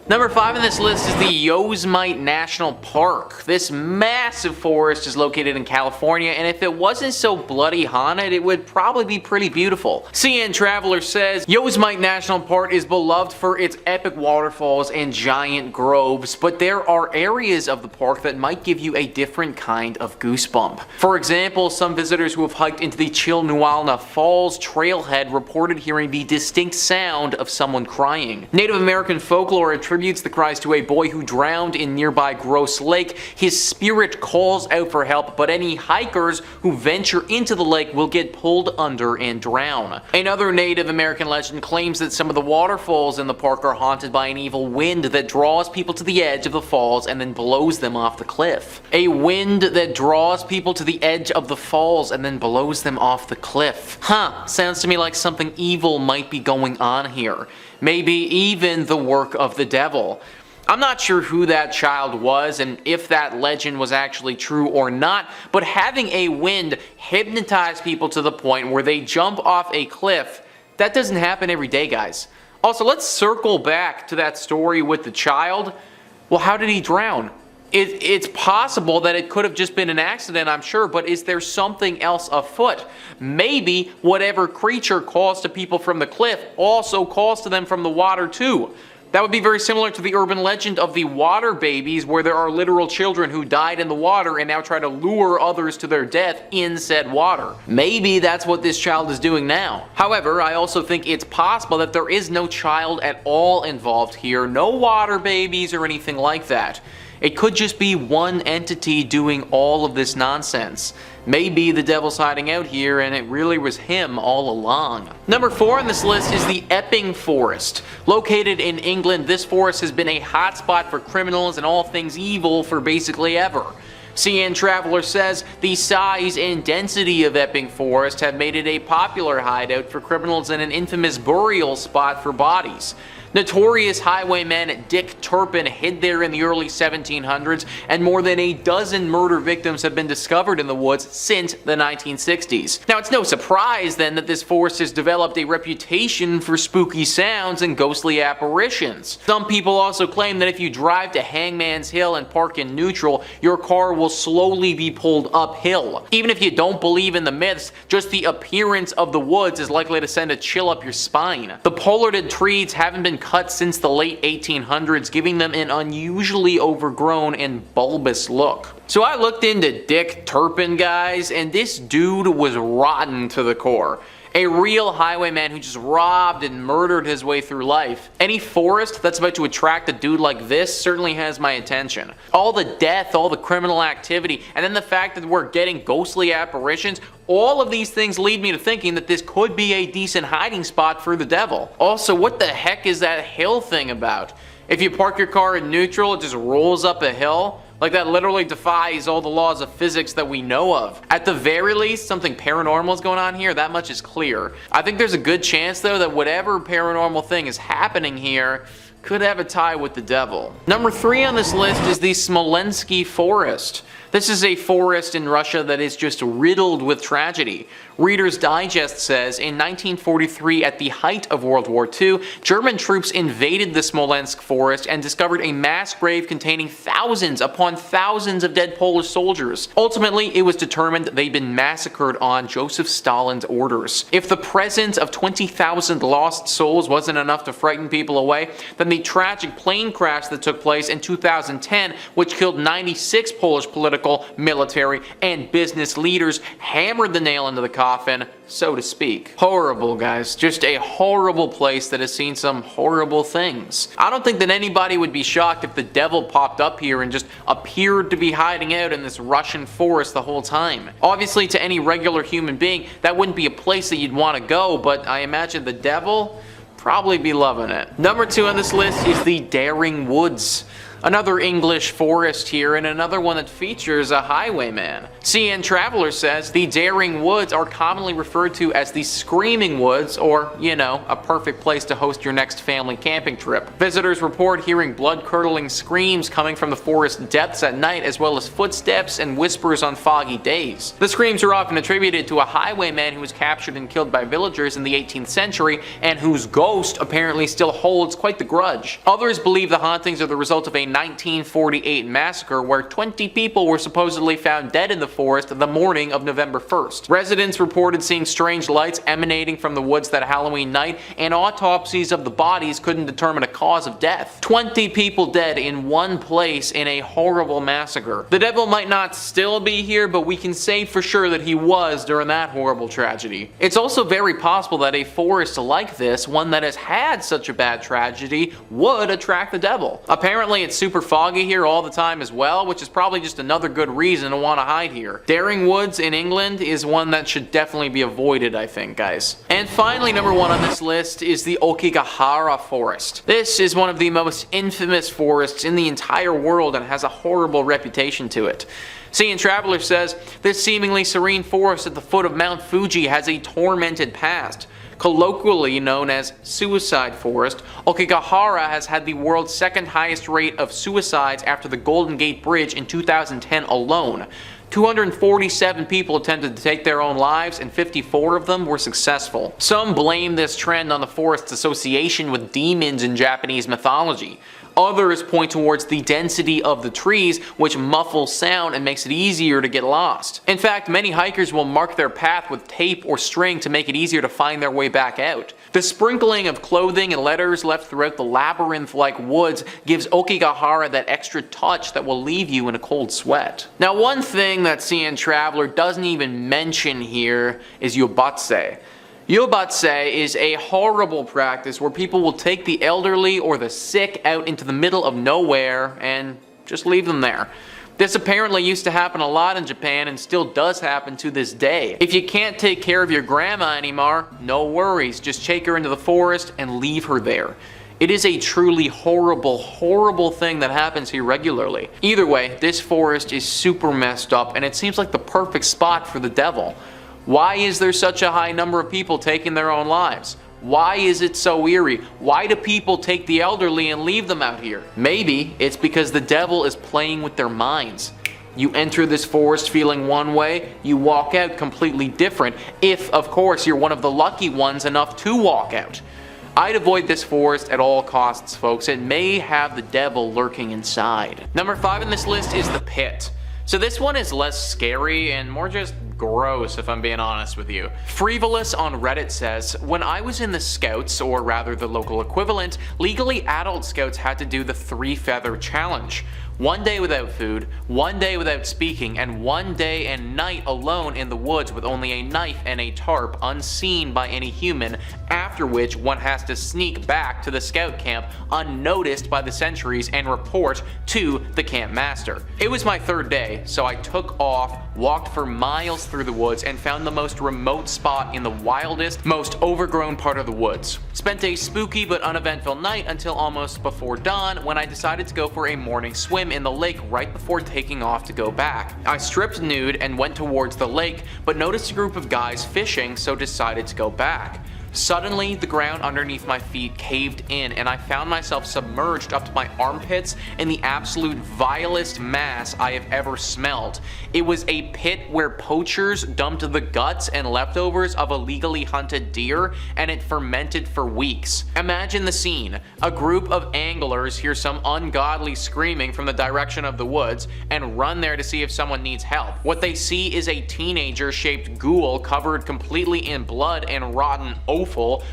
Number 5 on this list is the Yosemite National Park. This massive forest is located in California, and if it wasn't so bloody haunted, it would probably be pretty beautiful. CN Traveler says, Yosemite National Park is beloved for its epic waterfalls and giant groves, but there are areas of the park that might give you a different kind of goosebump. For example, some visitors who have hiked into the Chilnualna Falls trailhead reported hearing the distinct sound of someone crying. Native American folklore attributes the cries to a boy who drowned in nearby Gross Lake. His spirit calls out for help, but any hikers who venture into the lake will get pulled under and drown. Another Native American legend claims that some of the waterfalls in the park are haunted by an evil wind that draws people to the edge of the falls and then blows them off the cliff. A wind that draws people to the edge of the falls and then blows them off the cliff. Sounds to me like something evil might be going on here. Maybe even the work of the devil. I'm not sure who that child was and if that legend was actually true or not, but having a wind hypnotize people to the point where they jump off a cliff, that doesn't happen every day, guys. Also, let's circle back to that story with the child. Well, how did he drown? It's possible that it could have just been an accident, I'm sure, but is there something else afoot? Maybe whatever creature calls to people from the cliff also calls to them from the water too. That would be very similar to the urban legend of the water babies, where there are literal children who died in the water and now try to lure others to their death in said water. Maybe that's what this child is doing now. However, I also think it's possible that there is no child at all involved here, no water babies or anything like that. It could just be one entity doing all of this nonsense. Maybe the devil's hiding out here and it really was him all along. Number 4 on this list is the Epping Forest. Located in England, this forest has been a hotspot for criminals and all things evil for basically ever. CN Traveler says the size and density of Epping Forest have made it a popular hideout for criminals and an infamous burial spot for bodies. Notorious highwayman Dick Turpin hid there in the early 1700s, and more than a dozen murder victims have been discovered in the woods since the 1960s. Now, it's no surprise then that this forest has developed a reputation for spooky sounds and ghostly apparitions. Some people also claim that if you drive to Hangman's Hill and park in neutral, your car will slowly be pulled uphill. Even if you don't believe in the myths, just the appearance of the woods is likely to send a chill up your spine. The pollarded trees haven't been cut since the late 1800s, giving them an unusually overgrown and bulbous look. So I looked into Dick Turpin, guys, and this dude was rotten to the core. A real highwayman who just robbed and murdered his way through life. Any forest that's about to attract a dude like this certainly has my attention. All the death, all the criminal activity, and then the fact that we're getting ghostly apparitions, all of these things lead me to thinking that this could be a decent hiding spot for the devil. Also, what the heck is that hill thing about? If you park your car in neutral, it just rolls up a hill? Like, that literally defies all the laws of physics that we know of. At the very least, something paranormal is going on here, that much is clear. I think there's a good chance, though, that whatever paranormal thing is happening here could have a tie with the devil. Number 3 on this list is the Smolensky Forest. This is a forest in Russia that is just riddled with tragedy. Reader's Digest says, in 1943, at the height of World War II, German troops invaded the Smolensk forest and discovered a mass grave containing thousands upon thousands of dead Polish soldiers. Ultimately, it was determined they'd been massacred on Joseph Stalin's orders. If the presence of 20,000 lost souls wasn't enough to frighten people away, then the tragic plane crash that took place in 2010, which killed 96 Polish political, military, and business leaders, hammered the nail into the coffin, so to speak. Horrible, guys. Just a horrible place that has seen some horrible things. I don't think that anybody would be shocked if the devil popped up here and just appeared to be hiding out in this Russian forest the whole time. Obviously, to any regular human being, that wouldn't be a place that you'd want to go, but I imagine the devil probably be loving it. Number 2 on this list is the Daring Woods. Another English forest here, and another one that features a highwayman. CN Traveler says the Daring Woods are commonly referred to as the Screaming Woods, or, you know, a perfect place to host your next family camping trip. Visitors report hearing blood-curdling screams coming from the forest depths at night, as well as footsteps and whispers on foggy days. The screams are often attributed to a highwayman who was captured and killed by villagers in the 18th century, and whose ghost apparently still holds quite the grudge. Others believe the hauntings are the result of a 1948 massacre where 20 people were supposedly found dead in the forest the morning of November 1st. Residents reported seeing strange lights emanating from the woods that Halloween night, and autopsies of the bodies couldn't determine a cause of death. 20 people dead in one place in a horrible massacre. The devil might not still be here, but we can say for sure that he was during that horrible tragedy. It's also very possible that a forest like this, one that has had such a bad tragedy, would attract the devil. Apparently it's super foggy here all the time as well, which is probably just another good reason to want to hide here. Daring Woods in England is one that should definitely be avoided, I think, guys. And finally, number 1 on this list is the Aokigahara Forest. This is one of the most infamous forests in the entire world and has a horrible reputation to it. CN Traveler says, this seemingly serene forest at the foot of Mount Fuji has a tormented past. Colloquially known as Suicide Forest, Aokigahara has had the world's second highest rate of suicides after the Golden Gate Bridge in 2010 alone. 247 people attempted to take their own lives, and 54 of them were successful. Some blame this trend on the forest's association with demons in Japanese mythology. Others point towards the density of the trees, which muffles sound and makes it easier to get lost. In fact, many hikers will mark their path with tape or string to make it easier to find their way back out. The sprinkling of clothing and letters left throughout the labyrinth-like woods gives Aokigahara that extra touch that will leave you in a cold sweat. Now, one thing that CN Traveler doesn't even mention here is Yobatse. Yobatse is a horrible practice where people will take the elderly or the sick out into the middle of nowhere and just leave them there. This apparently used to happen a lot in Japan and still does happen to this day. If you can't take care of your grandma anymore, no worries, just take her into the forest and leave her there. It is a truly horrible, horrible thing that happens here regularly. Either way, this forest is super messed up and it seems like the perfect spot for the devil. Why is there such a high number of people taking their own lives? Why is it so eerie? Why do people take the elderly and leave them out here? Maybe it's because the devil is playing with their minds. You enter this forest feeling one way, you walk out completely different, if, of course, you're one of the lucky ones enough to walk out. I'd avoid this forest at all costs, folks. It may have the devil lurking inside. Number 5 on this list is the Pit. So this one is less scary and more just gross, if I'm being honest with you. Frivolous on Reddit says, when I was in the Scouts, or rather the local equivalent, legally adult Scouts had to do the 3-feather challenge. 1 day without food, 1 day without speaking, and 1 day and night alone in the woods with only a knife and a tarp unseen by any human, after which one has to sneak back to the scout camp unnoticed by the sentries and report to the camp master. It was my 3rd day, so I took off, walked for miles through the woods, and found the most remote spot in the wildest, most overgrown part of the woods. Spent a spooky but uneventful night until almost before dawn, when I decided to go for a morning swim in the lake right before taking off to go back. I stripped nude and went towards the lake, but noticed a group of guys fishing, so decided to go back. Suddenly, the ground underneath my feet caved in and I found myself submerged up to my armpits in the absolute vilest mass I have ever smelled. It was a pit where poachers dumped the guts and leftovers of illegally hunted deer, and it fermented for weeks. Imagine the scene. A group of anglers hear some ungodly screaming from the direction of the woods and run there to see if someone needs help. What they see is a teenager-shaped ghoul covered completely in blood and rotten offal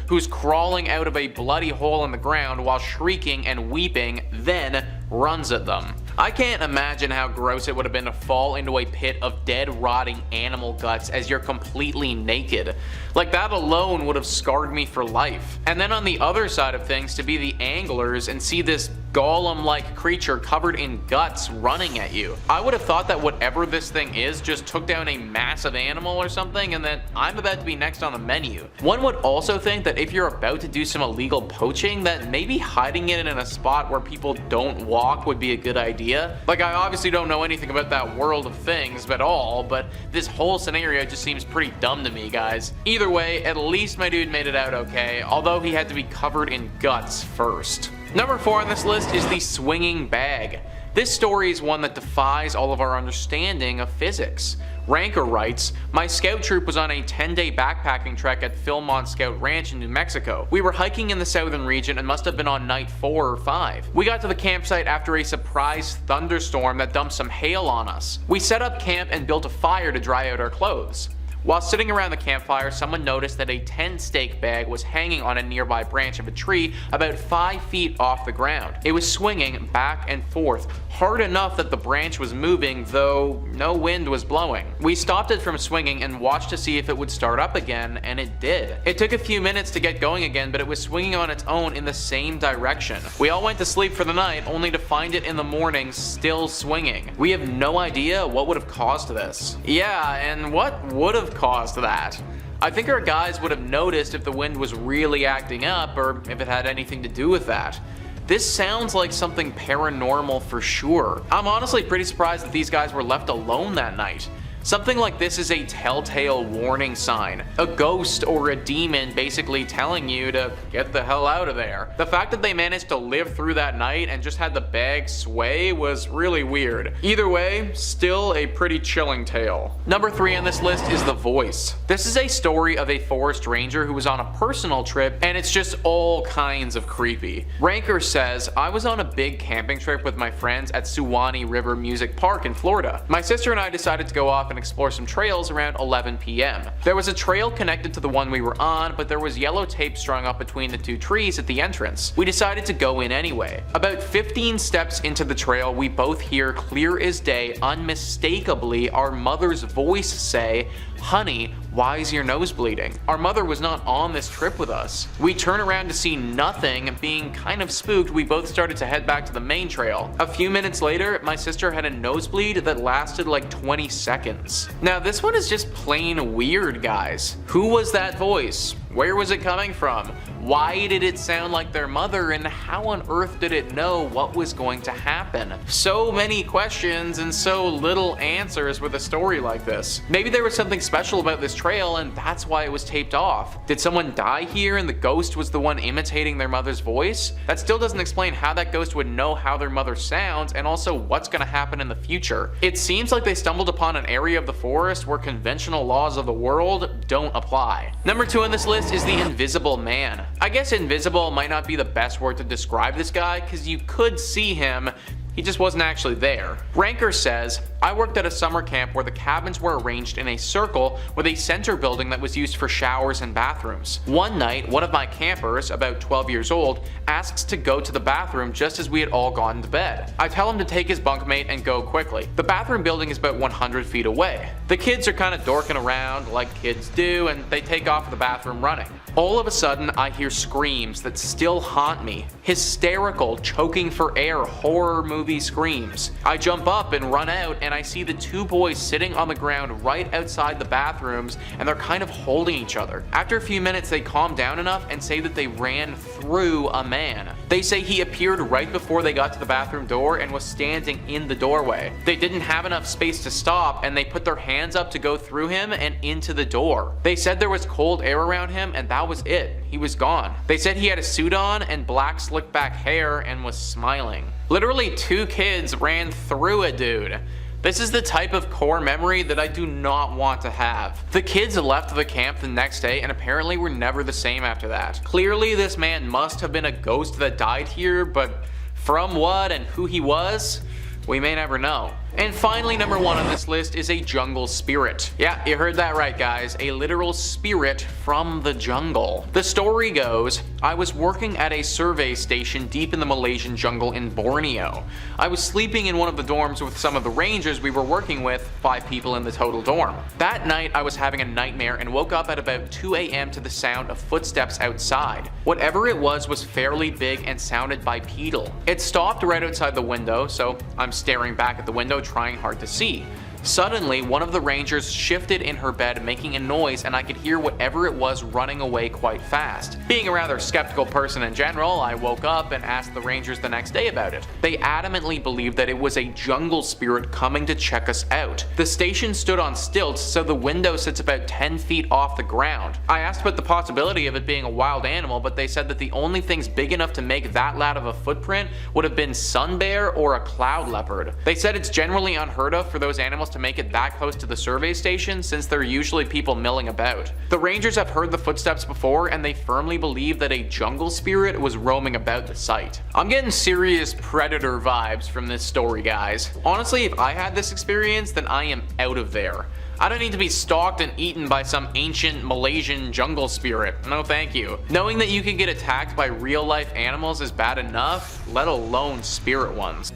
who's crawling out of a bloody hole in the ground while shrieking and weeping, then runs at them. I can't imagine how gross it would have been to fall into a pit of dead, rotting animal guts as you're completely naked. Like, that alone would have scarred me for life. And then on the other side of things, to be the anglers and see this golem-like creature covered in guts running at you. I would have thought that whatever this thing is just took down a massive animal or something, and that I'm about to be next on the menu. One would also think that if you're about to do some illegal poaching, that maybe hiding it in a spot where people don't walk would be a good idea. Like, I obviously don't know anything about that world of things at all, but this whole scenario just seems pretty dumb to me, guys. Either way, at least my dude made it out okay, although he had to be covered in guts first. Number 4 on this list is the swinging bag. This story is one that defies all of our understanding of physics. Ranker writes, "My scout troop was on a 10-day backpacking trek at Philmont Scout Ranch in New Mexico. We were hiking in the southern region and must have been on night 4 or 5. We got to the campsite after a surprise thunderstorm that dumped some hail on us. We set up camp and built a fire to dry out our clothes. While sitting around the campfire, someone noticed that a 10-stake bag was hanging on a nearby branch of a tree about 5 feet off the ground. It was swinging back and forth, hard enough that the branch was moving, though no wind was blowing. We stopped it from swinging and watched to see if it would start up again, and it did. It took a few minutes to get going again, but it was swinging on its own in the same direction. We all went to sleep for the night, only to find it in the morning still swinging. We have no idea what would have caused this." Yeah, and what would have caused that? I think our guys would have noticed if the wind was really acting up, or if it had anything to do with that. This sounds like something paranormal for sure. I'm honestly pretty surprised that these guys were left alone that night. Something like this is a telltale warning sign. A ghost or a demon basically telling you to get the hell out of there. The fact that they managed to live through that night and just had the bag sway was really weird. Either way, still a pretty chilling tale. Number 3 on this list is The Voice. This is a story of a forest ranger who was on a personal trip, and it's just all kinds of creepy. Ranker says, "I was on a big camping trip with my friends at Suwannee River Music Park in Florida. My sister and I decided to go off and explore some trails around 11 p.m. There was a trail connected to the one we were on, but there was yellow tape strung up between the 2 trees at the entrance. We decided to go in anyway. About 15 steps into the trail, we both hear clear as day, unmistakably, our mother's voice say, 'Honey, why is your nose bleeding?' Our mother was not on this trip with us. We turn around to see nothing. Being kind of spooked, we both started to head back to the main trail. A few minutes later, my sister had a nosebleed that lasted like 20 seconds. Now this one is just plain weird, guys. Who was that voice? Where was it coming from? Why did it sound like their mother, and how on earth did it know what was going to happen? So many questions and so little answers with a story like this. Maybe there was something special about this trail and that's why it was taped off. Did someone die here and the ghost was the one imitating their mother's voice? That still doesn't explain how that ghost would know how their mother sounds and also what's going to happen in the future. It seems like they stumbled upon an area of the forest where conventional laws of the world don't apply. Number 2 on this list is the Invisible Man. I guess invisible might not be the best word to describe this guy, because you could see him, he just wasn't actually there. Ranker says, "I worked at a summer camp where the cabins were arranged in a circle with a center building that was used for showers and bathrooms. One night, one of my campers, about 12 years old, asks to go to the bathroom just as we had all gone to bed. I tell him to take his bunkmate and go quickly. The bathroom building is about 100 feet away. The kids are kind of dorking around like kids do, and they take off to the bathroom running. All of a sudden, I hear screams that still haunt me. Hysterical, choking for air, horror movie screams. I jump up and run out, and I see the 2 boys sitting on the ground right outside the bathrooms, and they're kind of holding each other. After a few minutes, they calm down enough and say that they ran through a man. They say he appeared right before they got to the bathroom door and was standing in the doorway. They didn't have enough space to stop, and they put their hands up to go through him and into the door. They said there was cold air around him, and that was it. He was gone. They said he had a suit on and black slicked back hair and was smiling. Literally 2 kids ran through a dude. This is the type of core memory that I do not want to have. The kids left the camp the next day and apparently were never the same after that. Clearly this man must have been a ghost that died here, but from what and who he was, we may never know. And finally, number 1 on this list is a jungle spirit. Yeah, you heard that right, guys. A literal spirit from the jungle. The story goes, I was working at a survey station deep in the Malaysian jungle in Borneo. I was sleeping in one of the dorms with some of the rangers we were working with, 5 people in the total dorm. That night, I was having a nightmare and woke up at about 2 a.m. to the sound of footsteps outside. Whatever it was fairly big and sounded bipedal. It stopped right outside the window, so I'm staring back at the window trying hard to see. Suddenly, one of the rangers shifted in her bed making a noise and I could hear whatever it was running away quite fast. Being a rather skeptical person in general, I woke up and asked the rangers the next day about it. They adamantly believed that it was a jungle spirit coming to check us out. The station stood on stilts, so the window sits about 10 feet off the ground. I asked about the possibility of it being a wild animal, but they said that the only things big enough to make that loud of a footprint would have been sun bear or a cloud leopard. They said it's generally unheard of for those animals to make it that close to the survey station since they're usually people milling about. The rangers have heard the footsteps before and they firmly believe that a jungle spirit was roaming about the site. I'm getting serious predator vibes from this story, guys. Honestly, if I had this experience, then I am out of there. I don't need to be stalked and eaten by some ancient Malaysian jungle spirit. No thank you. Knowing that you can get attacked by real life animals is bad enough, let alone spirit ones.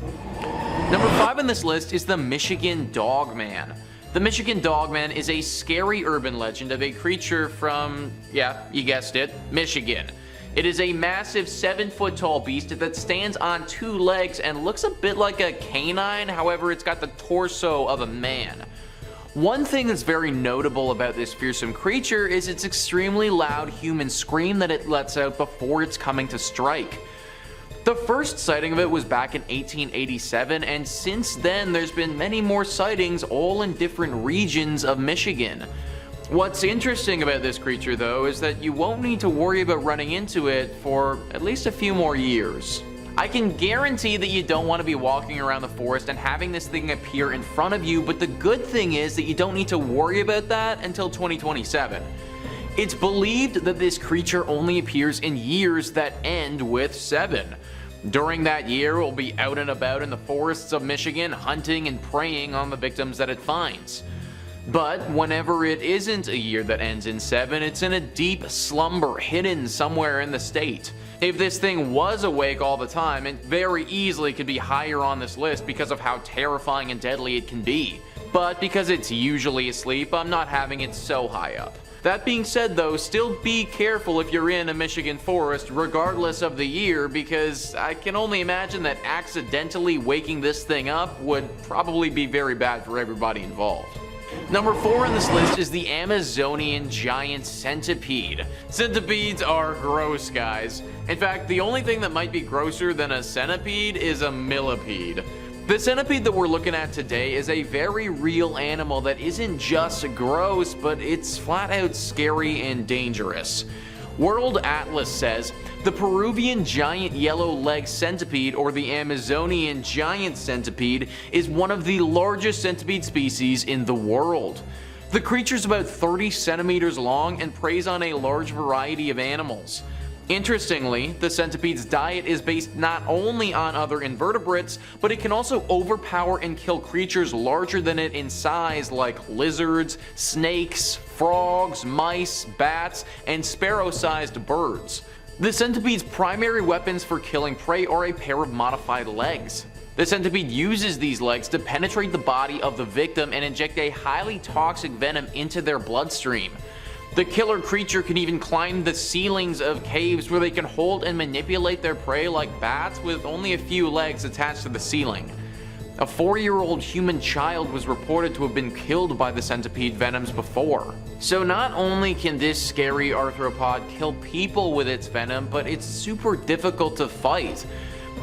Number 5 on this list is the Michigan Dogman. The Michigan Dogman is a scary urban legend of a creature from, yeah, you guessed it, Michigan. It is a massive 7-foot tall beast that stands on 2 legs and looks a bit like a canine, however it's got the torso of a man. One thing that's very notable about this fearsome creature is its extremely loud human scream that it lets out before it's coming to strike. The first sighting of it was back in 1887, and since then there's been many more sightings all in different regions of Michigan. What's interesting about this creature though is that you won't need to worry about running into it for at least a few more years. I can guarantee that you don't want to be walking around the forest and having this thing appear in front of you, but the good thing is that you don't need to worry about that until 2027. It's believed that this creature only appears in years that end with 7. During that year, it will be out and about in the forests of Michigan, hunting and preying on the victims that it finds. But whenever it isn't a year that ends in 7, it's in a deep slumber hidden somewhere in the state. If this thing was awake all the time, it very easily could be higher on this list because of how terrifying and deadly it can be. But because it's usually asleep, I'm not having it so high up. That being said though, still be careful if you're in a Michigan forest regardless of the year, because I can only imagine that accidentally waking this thing up would probably be very bad for everybody involved. Number 4 on this list is the Amazonian giant centipede. Centipedes are gross, guys. In fact, the only thing that might be grosser than a centipede is a millipede. The centipede that we're looking at today is a very real animal that isn't just gross, but it's flat out scary and dangerous. World Atlas says, the Peruvian giant yellow-legged centipede, or the Amazonian giant centipede, is one of the largest centipede species in the world. The creature's about 30 centimeters long and preys on a large variety of animals. Interestingly, the centipede's diet is based not only on other invertebrates, but it can also overpower and kill creatures larger than it in size like lizards, snakes, frogs, mice, bats, and sparrow-sized birds. The centipede's primary weapons for killing prey are a pair of modified legs. The centipede uses these legs to penetrate the body of the victim and inject a highly toxic venom into their bloodstream. The killer creature can even climb the ceilings of caves where they can hold and manipulate their prey like bats with only a few legs attached to the ceiling. A 4-year-old human child was reported to have been killed by the centipede venoms before. So not only can this scary arthropod kill people with its venom, but it's super difficult to fight.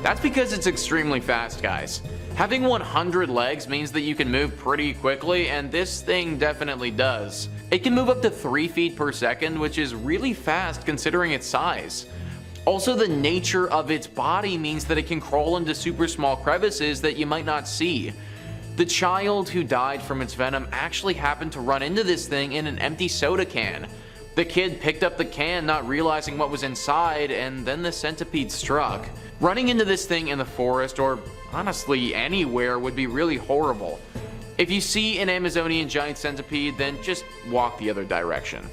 That's because it's extremely fast, guys. Having 100 legs means that you can move pretty quickly, and this thing definitely does. It can move up to 3 feet per second, which is really fast considering its size. Also, the nature of its body means that it can crawl into super small crevices that you might not see. The child who died from its venom actually happened to run into this thing in an empty soda can. The kid picked up the can not realizing what was inside, and then the centipede struck. Running into this thing in the forest, or honestly anywhere, would be really horrible. If you see an Amazonian giant centipede, then just walk the other direction.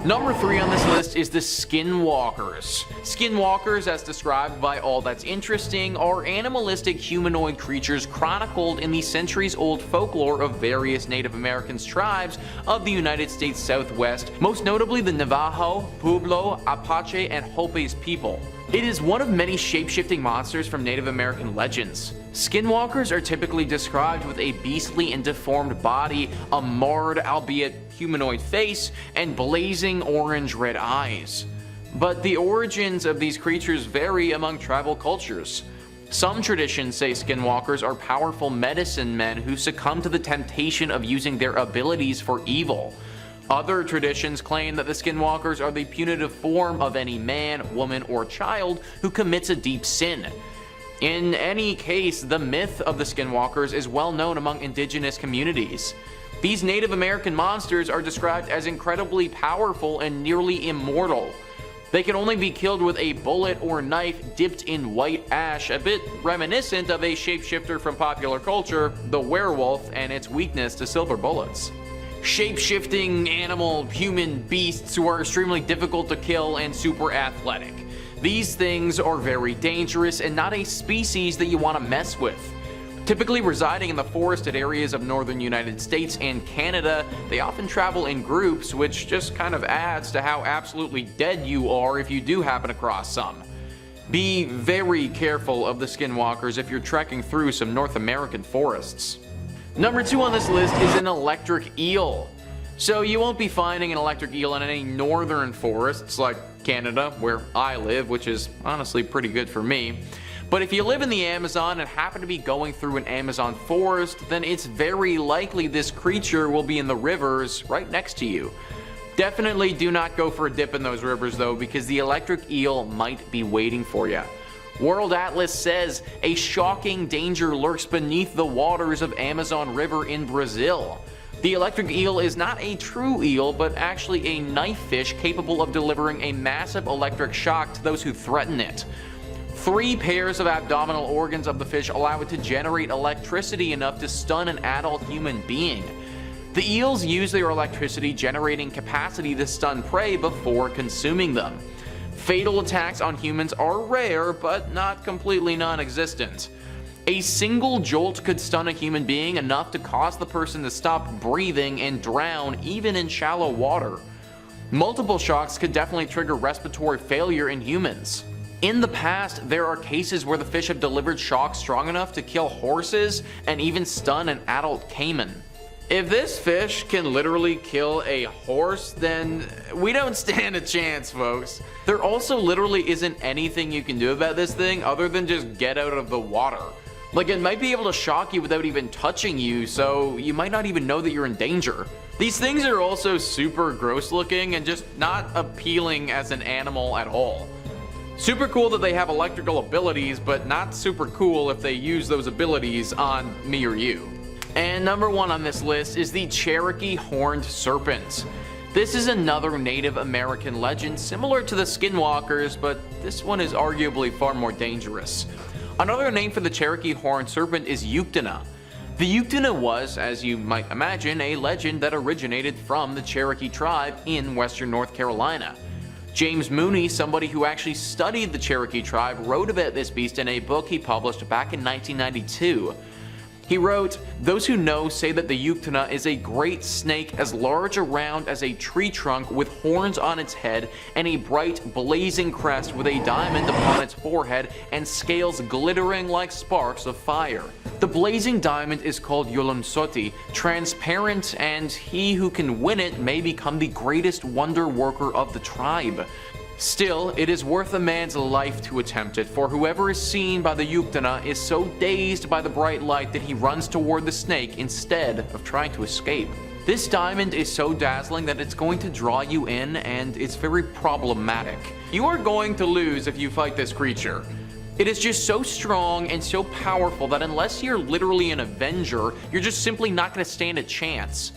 Number 3 on this list is the Skinwalkers. Skinwalkers, as described by All That's Interesting, are animalistic humanoid creatures chronicled in the centuries-old folklore of various Native American tribes of the United States Southwest, most notably the Navajo, Pueblo, Apache, and Hopi's people. It is one of many shape-shifting monsters from Native American legends. Skinwalkers are typically described with a beastly and deformed body, a marred, albeit humanoid face, and blazing orange-red eyes. But the origins of these creatures vary among tribal cultures. Some traditions say skinwalkers are powerful medicine men who succumb to the temptation of using their abilities for evil. Other traditions claim that the skinwalkers are the punitive form of any man, woman, or child who commits a deep sin. In any case, the myth of the skinwalkers is well known among indigenous communities. These Native American monsters are described as incredibly powerful and nearly immortal. They can only be killed with a bullet or knife dipped in white ash, a bit reminiscent of a shapeshifter from popular culture, the werewolf, and its weakness to silver bullets. Shape-shifting animal human beasts who are extremely difficult to kill and super athletic. These things are very dangerous and not a species that you want to mess with. Typically residing in the forested areas of northern United States and Canada, they often travel in groups, which just kind of adds to how absolutely dead you are if you do happen across some. Be very careful of the skinwalkers if you're trekking through some North American forests. Number 2 on this list is an electric eel. So you won't be finding an electric eel in any northern forests like Canada, where I live, which is honestly pretty good for me. But if you live in the Amazon and happen to be going through an Amazon forest, then it's very likely this creature will be in the rivers right next to you. Definitely do not go for a dip in those rivers though, because the electric eel might be waiting for you. World Atlas says a shocking danger lurks beneath the waters of Amazon River in Brazil. The electric eel is not a true eel, but actually a knife fish capable of delivering a massive electric shock to those who threaten it. 3 pairs of abdominal organs of the fish allow it to generate electricity enough to stun an adult human being. The eels use their electricity generating capacity to stun prey before consuming them. Fatal attacks on humans are rare, but not completely non-existent. A single jolt could stun a human being enough to cause the person to stop breathing and drown even in shallow water. Multiple shocks could definitely trigger respiratory failure in humans. In the past, there are cases where the fish have delivered shocks strong enough to kill horses and even stun an adult caiman. If this fish can literally kill a horse, then we don't stand a chance, folks. There also literally isn't anything you can do about this thing other than just get out of the water. Like, it might be able to shock you without even touching you, so you might not even know that you're in danger. These things are also super gross looking and just not appealing as an animal at all. Super cool that they have electrical abilities, but not super cool if they use those abilities on me or you. And number 1 on this list is the Cherokee horned serpent. This is another Native American legend similar to the Skinwalkers, but this one is arguably far more dangerous. Another name for the Cherokee horned serpent is Yuktana. The Yuktana was, as you might imagine, a legend that originated from the Cherokee tribe in western North Carolina. James Mooney, somebody who actually studied the Cherokee tribe, wrote about this beast in a book he published back in 1992. He wrote, "Those who know say that the Yuktana is a great snake as large around as a tree trunk with horns on its head and a bright blazing crest with a diamond upon its forehead and scales glittering like sparks of fire. The blazing diamond is called Yolonsoti, transparent, and he who can win it may become the greatest wonder worker of the tribe. Still, it is worth a man's life to attempt it, for whoever is seen by the Yuktana is so dazed by the bright light that he runs toward the snake instead of trying to escape. This diamond is so dazzling that it's going to draw you in, and it's very problematic. You are going to lose if you fight this creature. It is just so strong and so powerful that unless you're literally an Avenger, you're just simply not going to stand a chance.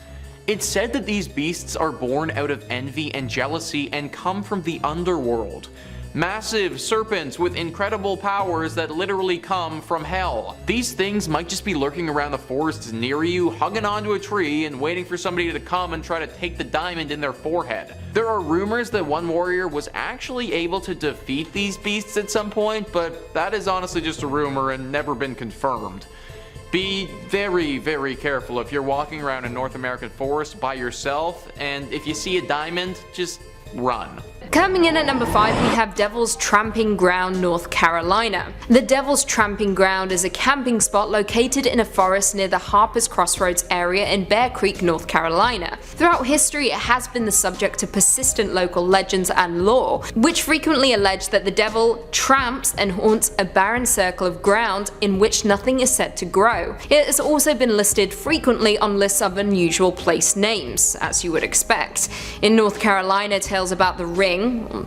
It's said that these beasts are born out of envy and jealousy and come from the underworld. Massive serpents with incredible powers that literally come from hell. These things might just be lurking around the forests near you, hugging onto a tree and waiting for somebody to come and try to take the diamond in their forehead. There are rumors that one warrior was actually able to defeat these beasts at some point, but that is honestly just a rumor and never been confirmed. Be very, very careful if you're walking around a North American forest by yourself, and if you see a diamond, just run. Coming in at number 5, we have Devil's Tramping Ground, North Carolina. The Devil's Tramping Ground is a camping spot located in a forest near the Harper's Crossroads area in Bear Creek, North Carolina. Throughout history, it has been the subject of persistent local legends and lore, which frequently allege that the devil tramps and haunts a barren circle of ground in which nothing is said to grow. It has also been listed frequently on lists of unusual place names, as you would expect. In North Carolina, tales about the ring,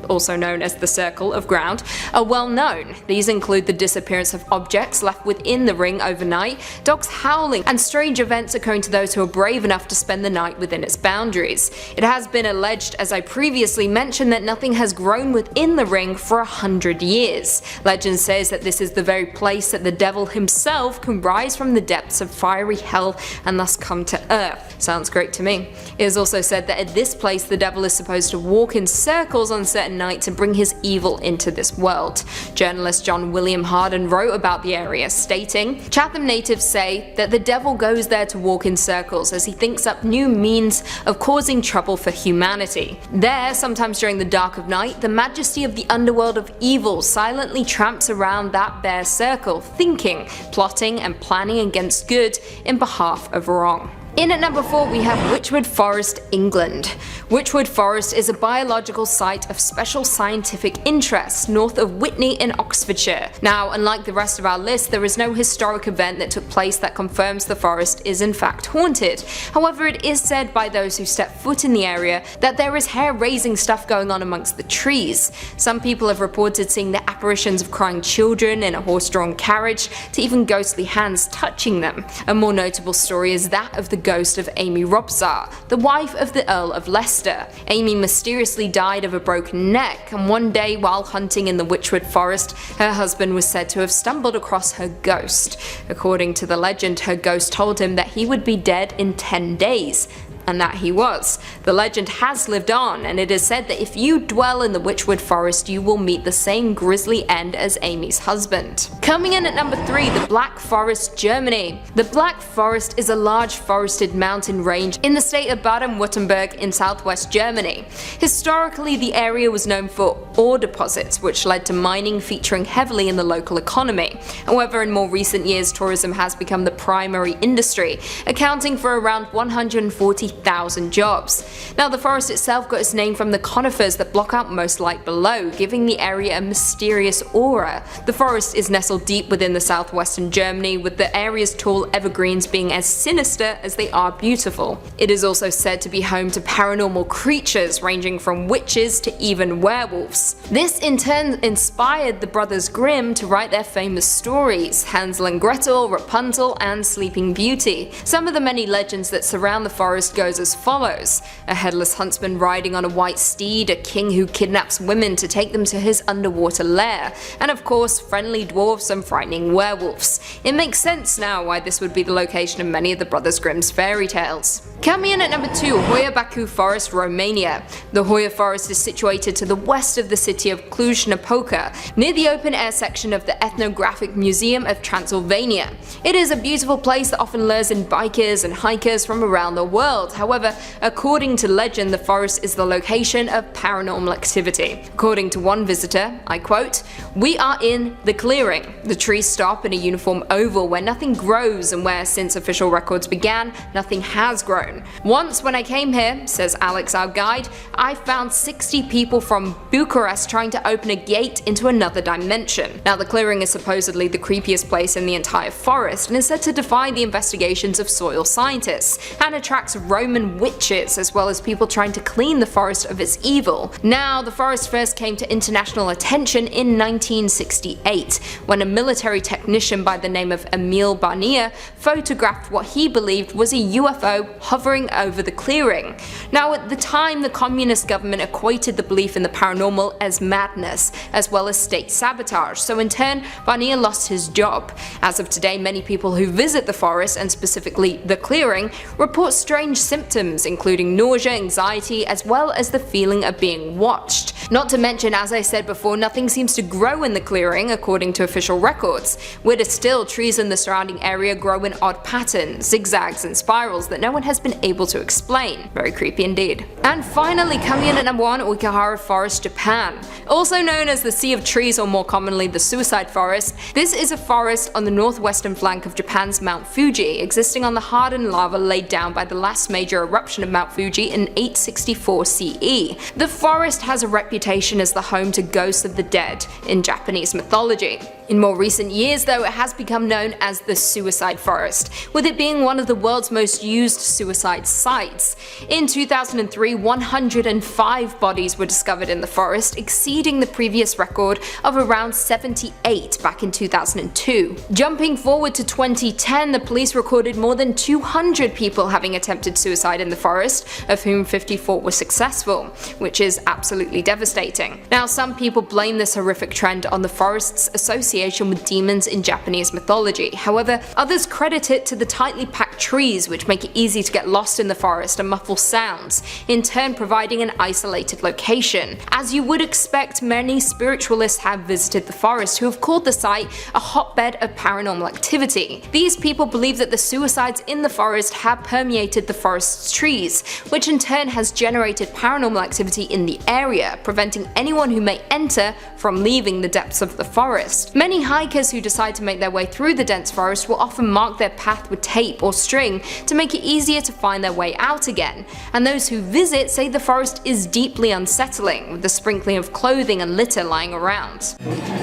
also known as the circle of ground, are well known. These include the disappearance of objects left within the ring overnight, dogs howling, and strange events occurring to those who are brave enough to spend the night within its boundaries. It has been alleged, as I previously mentioned, that nothing has grown within the ring for 100 years. Legend says that this is the very place that the devil himself can rise from the depths of fiery hell and thus come to earth. Sounds great to me. It is also said that at this place the devil is supposed to walk in circles on certain nights and bring his evil into this world. Journalist John William Harden wrote about the area, stating, "Chatham natives say that the devil goes there to walk in circles as he thinks up new means of causing trouble for humanity. There, sometimes during the dark of night, the majesty of the underworld of evil silently tramps around that bare circle, thinking, plotting and planning against good in behalf of wrong." In at number 4 we have Witchwood Forest, England. Witchwood Forest is a biological site of special scientific interest north of Witney in Oxfordshire. Now, unlike the rest of our list, there is no historic event that took place that confirms the forest is in fact haunted. However, it is said by those who step foot in the area that there is hair-raising stuff going on amongst the trees. Some people have reported seeing the apparitions of crying children in a horse-drawn carriage, to even ghostly hands touching them. A more notable story is that of the ghost of Amy Robsart, the wife of the Earl of Leicester. Amy mysteriously died of a broken neck, and one day while hunting in the Witchwood Forest, her husband was said to have stumbled across her ghost. According to the legend, her ghost told him that he would be dead in 10 days. And that he was. The legend has lived on, and it is said that if you dwell in the Witchwood Forest, you will meet the same grisly end as Amy's husband. Coming in at number 3, the Black Forest, Germany. The Black Forest is a large forested mountain range in the state of Baden-Württemberg in southwest Germany. Historically, the area was known for ore deposits, which led to mining featuring heavily in the local economy. However, in more recent years, tourism has become the primary industry, accounting for around 140,000 jobs. Now, the forest itself got its name from the conifers that block out most light below, giving the area a mysterious aura. The forest is nestled deep within the southwestern Germany, with the area's tall evergreens being as sinister as they are beautiful. It is also said to be home to paranormal creatures ranging from witches to even werewolves. This in turn inspired the Brothers Grimm to write their famous stories, Hansel and Gretel, Rapunzel, and Sleeping Beauty. Some of the many legends that surround the forest goes as follows: a headless huntsman riding on a white steed, a king who kidnaps women to take them to his underwater lair, and of course friendly dwarfs and frightening werewolves. It makes sense now why this would be the location of many of the Brothers Grimm's fairy tales. Coming in at number 2, Hoya Baciu Forest, Romania. The Hoya Forest is situated to the west of the city of Cluj-Napoca, near the open-air section of the Ethnographic Museum of Transylvania. It is a beautiful place that often lures in bikers and hikers from around the world. However, according to legend, the forest is the location of paranormal activity. According to one visitor, I quote, "We are in the clearing. The trees stop in a uniform oval where nothing grows and where, since official records began, nothing has grown. Once when I came here," says Alex, our guide, "I found 60 people from Bucharest trying to open a gate into another dimension." Now, the clearing is supposedly the creepiest place in the entire forest and is said to defy the investigations of soil scientists, and attracts Roman witches as well as people trying to clean the forest of its evil. Now, the forest came to international attention in 1968, when a military technician by the name of Emil Barnier photographed what he believed was a UFO hovering over the clearing. Now, at the time, the communist government equated the belief in the paranormal as madness, as well as state sabotage, so in turn, Barnier lost his job. As of today, many people who visit the forest, and specifically the clearing, report strange symptoms, including nausea, anxiety, as well as the feeling of being watched. Not to mention, as I said before, nothing seems to grow in the clearing according to official records. Weirder still, trees in the surrounding area grow in odd patterns, zigzags and spirals that no one has been able to explain. Very creepy indeed. And finally, coming in at number 1, Aokigahara Forest, Japan. Also known as the Sea of Trees, or more commonly the Suicide Forest, this is a forest on the northwestern flank of Japan's Mount Fuji, existing on the hardened lava laid down by the last major eruption of Mount Fuji in 864 CE. The forest has a reputation as the home to ghosts of the dead in Japanese mythology. In more recent years, though, it has become known as the Suicide Forest, with it being one of the world's most used suicide sites. In 2003, 105 bodies were discovered in the forest, exceeding the previous record of around 78 back in 2002. Jumping forward to 2010, the police recorded more than 200 people having attempted suicide in the forest, of whom 54 were successful, which is absolutely devastating. Now, some people blame this horrific trend on the forest's association with demons in Japanese mythology. However, others credit it to the tightly packed trees, which make it easy to get lost in the forest and muffle sounds, in turn providing an isolated location. As you would expect, many spiritualists have visited the forest who have called the site a hotbed of paranormal activity. These people believe that the suicides in the forest have permeated the forest's trees, which in turn has generated paranormal activity in the area, preventing anyone who may enter from leaving the depths of the forest. Many hikers who decide to make their way through the dense forest will often mark their path with tape or string to make it easier to find their way out again, and those who visit say the forest is deeply unsettling, with the sprinkling of clothing and litter lying around.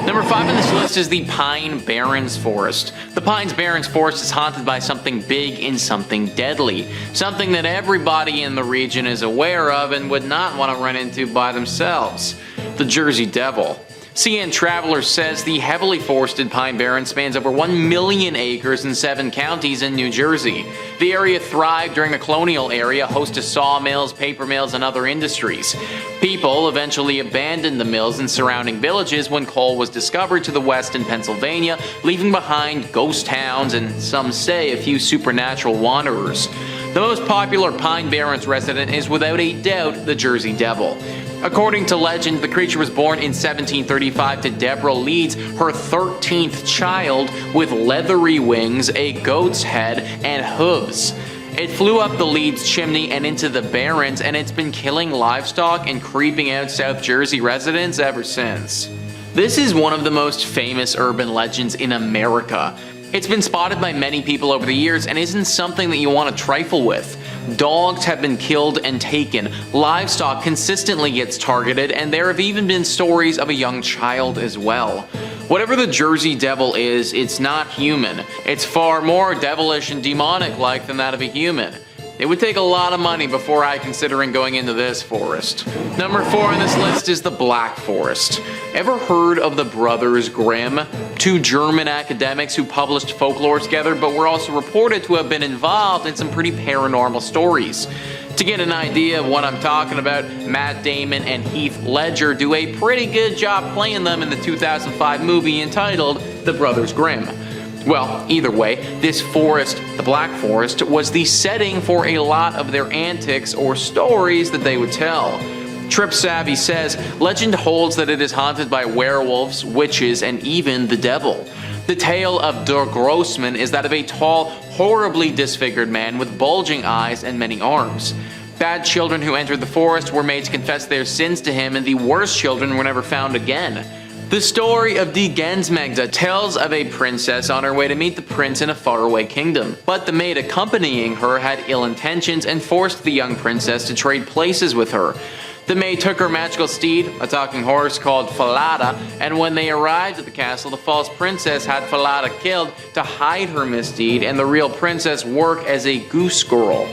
Number 5 on this list is the Pine Barrens Forest. The Pine Barrens Forest is haunted by something big and something deadly, something that everybody in the region is aware of and would not want to run into by themselves: the Jersey Devil. CN Traveler says the heavily forested Pine Barrens spans over 1 million acres in 7 counties in New Jersey. The area thrived during the colonial era, host to sawmills, paper mills, and other industries. People eventually abandoned the mills in surrounding villages when coal was discovered to the west in Pennsylvania, leaving behind ghost towns and, some say, a few supernatural wanderers. The most popular Pine Barrens resident is without a doubt the Jersey Devil. According to legend, the creature was born in 1735 to Deborah Leeds, her 13th child, with leathery wings, a goat's head, and hooves. It flew up the Leeds chimney and into the Barrens, and it's been killing livestock and creeping out South Jersey residents ever since. This is one of the most famous urban legends in America. It's been spotted by many people over the years and isn't something that you want to trifle with. Dogs have been killed and taken, livestock consistently gets targeted, and there have even been stories of a young child as well. Whatever the Jersey Devil is, it's not human. It's far more devilish and demonic-like than that of a human. It would take a lot of money before I considering going into this forest. Number 4 on this list is the Black Forest. Ever heard of the Brothers Grimm? 2 German academics who published folklore together, but were also reported to have been involved in some pretty paranormal stories. To get an idea of what I'm talking about, Matt Damon and Heath Ledger do a pretty good job playing them in the 2005 movie entitled The Brothers Grimm. Well, either way, this forest, the Black Forest, was the setting for a lot of their antics or stories that they would tell. Trip Savvy says, legend holds that it is haunted by werewolves, witches, and even the devil. The tale of Der Grossman is that of a tall, horribly disfigured man with bulging eyes and many arms. Bad children who entered the forest were made to confess their sins to him, and the worst children were never found again. The story of Die Gensmagda tells of a princess on her way to meet the prince in a faraway kingdom, but the maid accompanying her had ill intentions and forced the young princess to trade places with her. The maid took her magical steed, a talking horse called Falada, and when they arrived at the castle, the false princess had Falada killed to hide her misdeed and the real princess work as a goose girl.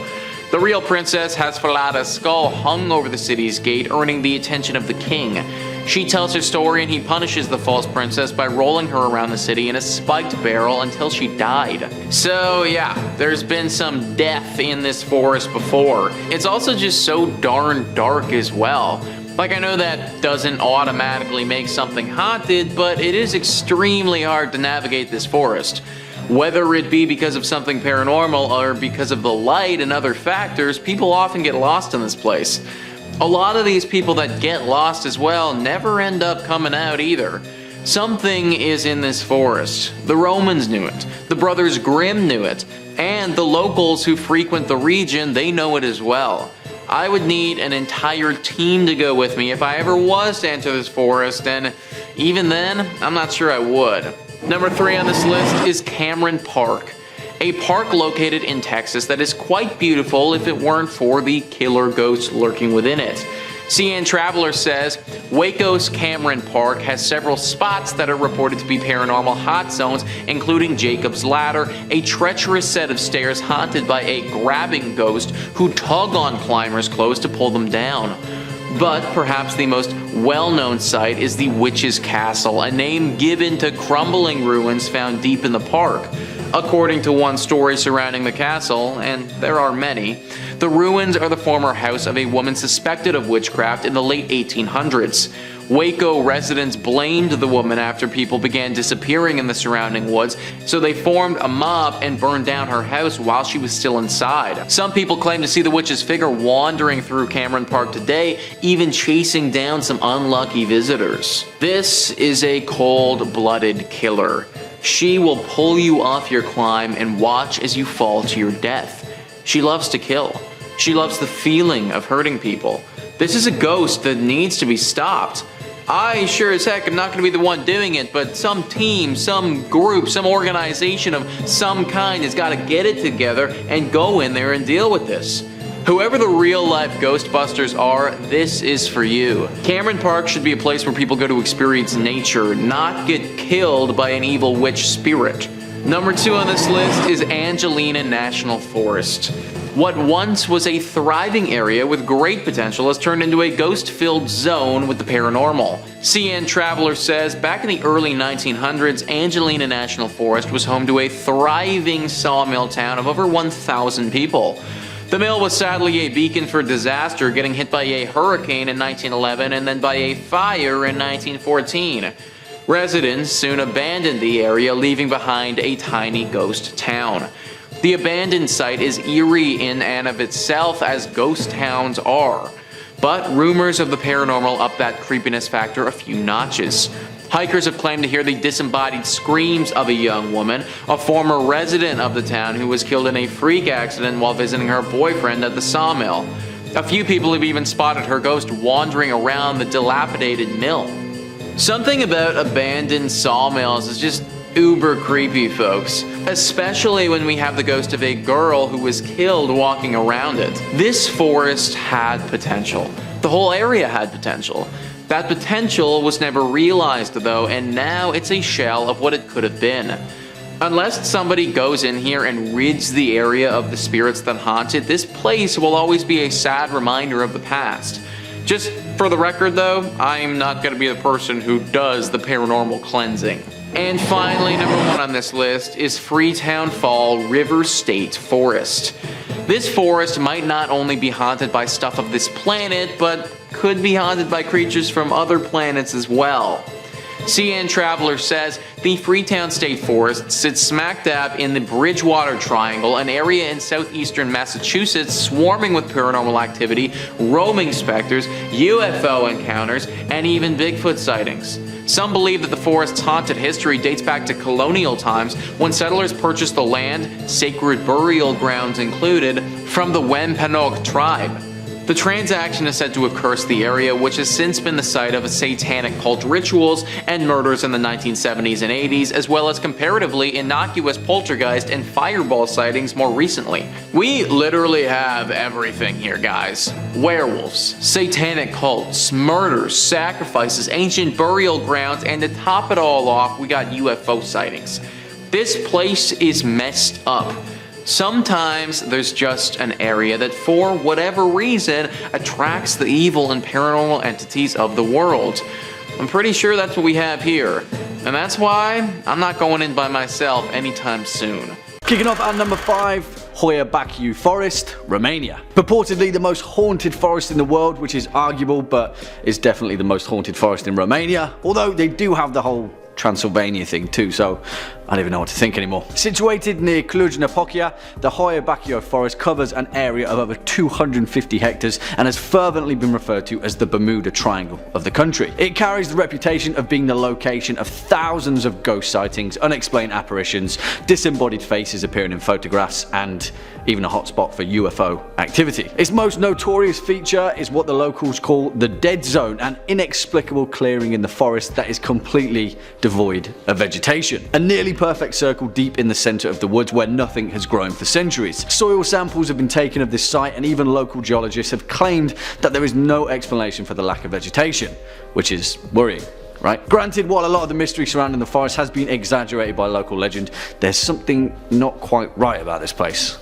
The real princess has Falada's skull hung over the city's gate, earning the attention of the king. She tells her story and he punishes the false princess by rolling her around the city in a spiked barrel until she died. So yeah, there's been some death in this forest before. It's also just so darn dark as well. Like, I know that doesn't automatically make something haunted, but it is extremely hard to navigate this forest. Whether it be because of something paranormal or because of the light and other factors, people often get lost in this place. A lot of these people that get lost as well never end up coming out either. Something is in this forest. The Romans knew it, the Brothers Grimm knew it, and the locals who frequent the region, they know it as well. I would need an entire team to go with me if I ever was to enter this forest, and even then, I'm not sure I would. Number 3 on this list is Cameron Park, a park located in Texas that is quite beautiful if it weren't for the killer ghost lurking within it. CN Traveler says, Waco's Cameron Park has several spots that are reported to be paranormal hot zones, including Jacob's Ladder, a treacherous set of stairs haunted by a grabbing ghost who tug on climbers' clothes to pull them down. But perhaps the most well-known site is the Witch's Castle, a name given to crumbling ruins found deep in the park. According to one story surrounding the castle, and there are many, the ruins are the former house of a woman suspected of witchcraft in the late 1800s. Waco residents blamed the woman after people began disappearing in the surrounding woods, so they formed a mob and burned down her house while she was still inside. Some people claim to see the witch's figure wandering through Cameron Park today, even chasing down some unlucky visitors. This is a cold-blooded killer. She will pull you off your climb and watch as you fall to your death. She loves to kill. She loves the feeling of hurting people. This is a ghost that needs to be stopped. I sure as heck am not going to be the one doing it, but some team, some group, some organization of some kind has got to get it together and go in there and deal with this. Whoever the real-life Ghostbusters are, this is for you. Cameron Park should be a place where people go to experience nature, not get killed by an evil witch spirit. Number 2 on this list is Angelina National Forest. What once was a thriving area with great potential has turned into a ghost-filled zone with the paranormal. CN Traveler says, back in the early 1900s, Angelina National Forest was home to a thriving sawmill town of over 1,000 people. The mill was sadly a beacon for disaster, getting hit by a hurricane in 1911 and then by a fire in 1914. Residents soon abandoned the area, leaving behind a tiny ghost town. The abandoned site is eerie in and of itself, as ghost towns are, but rumors of the paranormal up that creepiness factor a few notches. Hikers have claimed to hear the disembodied screams of a young woman, a former resident of the town who was killed in a freak accident while visiting her boyfriend at the sawmill. A few people have even spotted her ghost wandering around the dilapidated mill. Something about abandoned sawmills is just uber creepy, folks. Especially when we have the ghost of a girl who was killed walking around it. This forest had potential. The whole area had potential. That potential was never realized though, and now it's a shell of what it could have been. Unless somebody goes in here and rids the area of the spirits that haunt it, this place will always be a sad reminder of the past. Just for the record though, I'm not going to be the person who does the paranormal cleansing. And finally, number 1 on this list is Freetown Fall River State Forest. This forest might not only be haunted by stuff of this planet, but could be haunted by creatures from other planets as well. CN Traveler says, the Freetown State Forest sits smack dab in the Bridgewater Triangle, an area in southeastern Massachusetts swarming with paranormal activity, roaming specters, UFO encounters, and even Bigfoot sightings. Some believe that the forest's haunted history dates back to colonial times when settlers purchased the land, sacred burial grounds included, from the Wampanoag tribe. The transaction is said to have cursed the area, which has since been the site of satanic cult rituals and murders in the 1970s and 80s, as well as comparatively innocuous poltergeist and fireball sightings more recently. We literally have everything here, guys. Werewolves, satanic cults, murders, sacrifices, ancient burial grounds, and to top it all off, we got UFO sightings. This place is messed up. Sometimes there's just an area that, for whatever reason, attracts the evil and paranormal entities of the world. I'm pretty sure that's what we have here. And that's why I'm not going in by myself anytime soon. Kicking off at number 5, Hoya Baciu Forest, Romania. Purportedly the most haunted forest in the world, which is arguable, but it's definitely the most haunted forest in Romania, although they do have the whole Transylvania thing too, so I don't even know what to think anymore. Situated near Cluj-Napoca, the Hoya Baciu Forest covers an area of over 250 hectares and has fervently been referred to as the Bermuda Triangle of the country. It carries the reputation of being the location of thousands of ghost sightings, unexplained apparitions, disembodied faces appearing in photographs, and even a hotspot for UFO activity. Its most notorious feature is what the locals call the Dead Zone, an inexplicable clearing in the forest that is completely devoid of vegetation. A nearly perfect circle deep in the center of the woods where nothing has grown for centuries. Soil samples have been taken of this site, and even local geologists have claimed that there is no explanation for the lack of vegetation, which is worrying. Right? Granted, while a lot of the mystery surrounding the forest has been exaggerated by local legend, there's something not quite right about this place.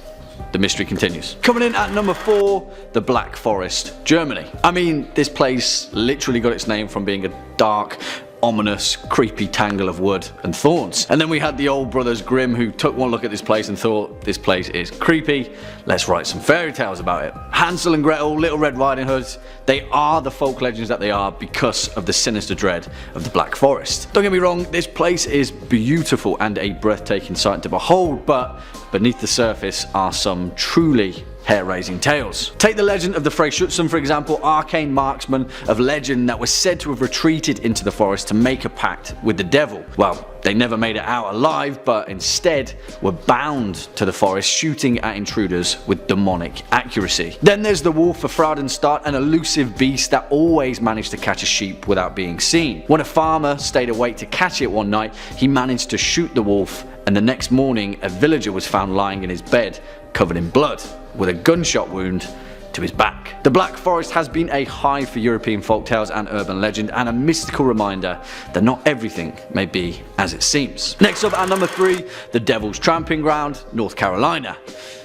The mystery continues. Coming in at number 4, the Black Forest, Germany. I mean, this place literally got its name from being a dark, ominous, creepy tangle of wood and thorns. And then we had the old brothers Grimm, who took one look at this place and thought, this place is creepy, let's write some fairy tales about it. Hansel and Gretel, Little Red Riding Hood, they are the folk legends that they are because of the sinister dread of the Black Forest. Don't get me wrong, this place is beautiful and a breathtaking sight to behold, but beneath the surface are some truly hair-raising tales. Take the legend of the Frey Schutzen, for example, arcane marksmen of legend that was said to have retreated into the forest to make a pact with the devil. Well, they never made it out alive, but instead were bound to the forest, shooting at intruders with demonic accuracy. Then there's the wolf of Fraudenstadt, an elusive beast that always managed to catch a sheep without being seen. When a farmer stayed awake to catch it one night, he managed to shoot the wolf, and the next morning a villager was found lying in his bed, covered in blood, with a gunshot wound to his back. The Black Forest has been a hive for European folktales and urban legend, and a mystical reminder that not everything may be as it seems. Next up at number 3, the Devil's Tramping Ground, North Carolina.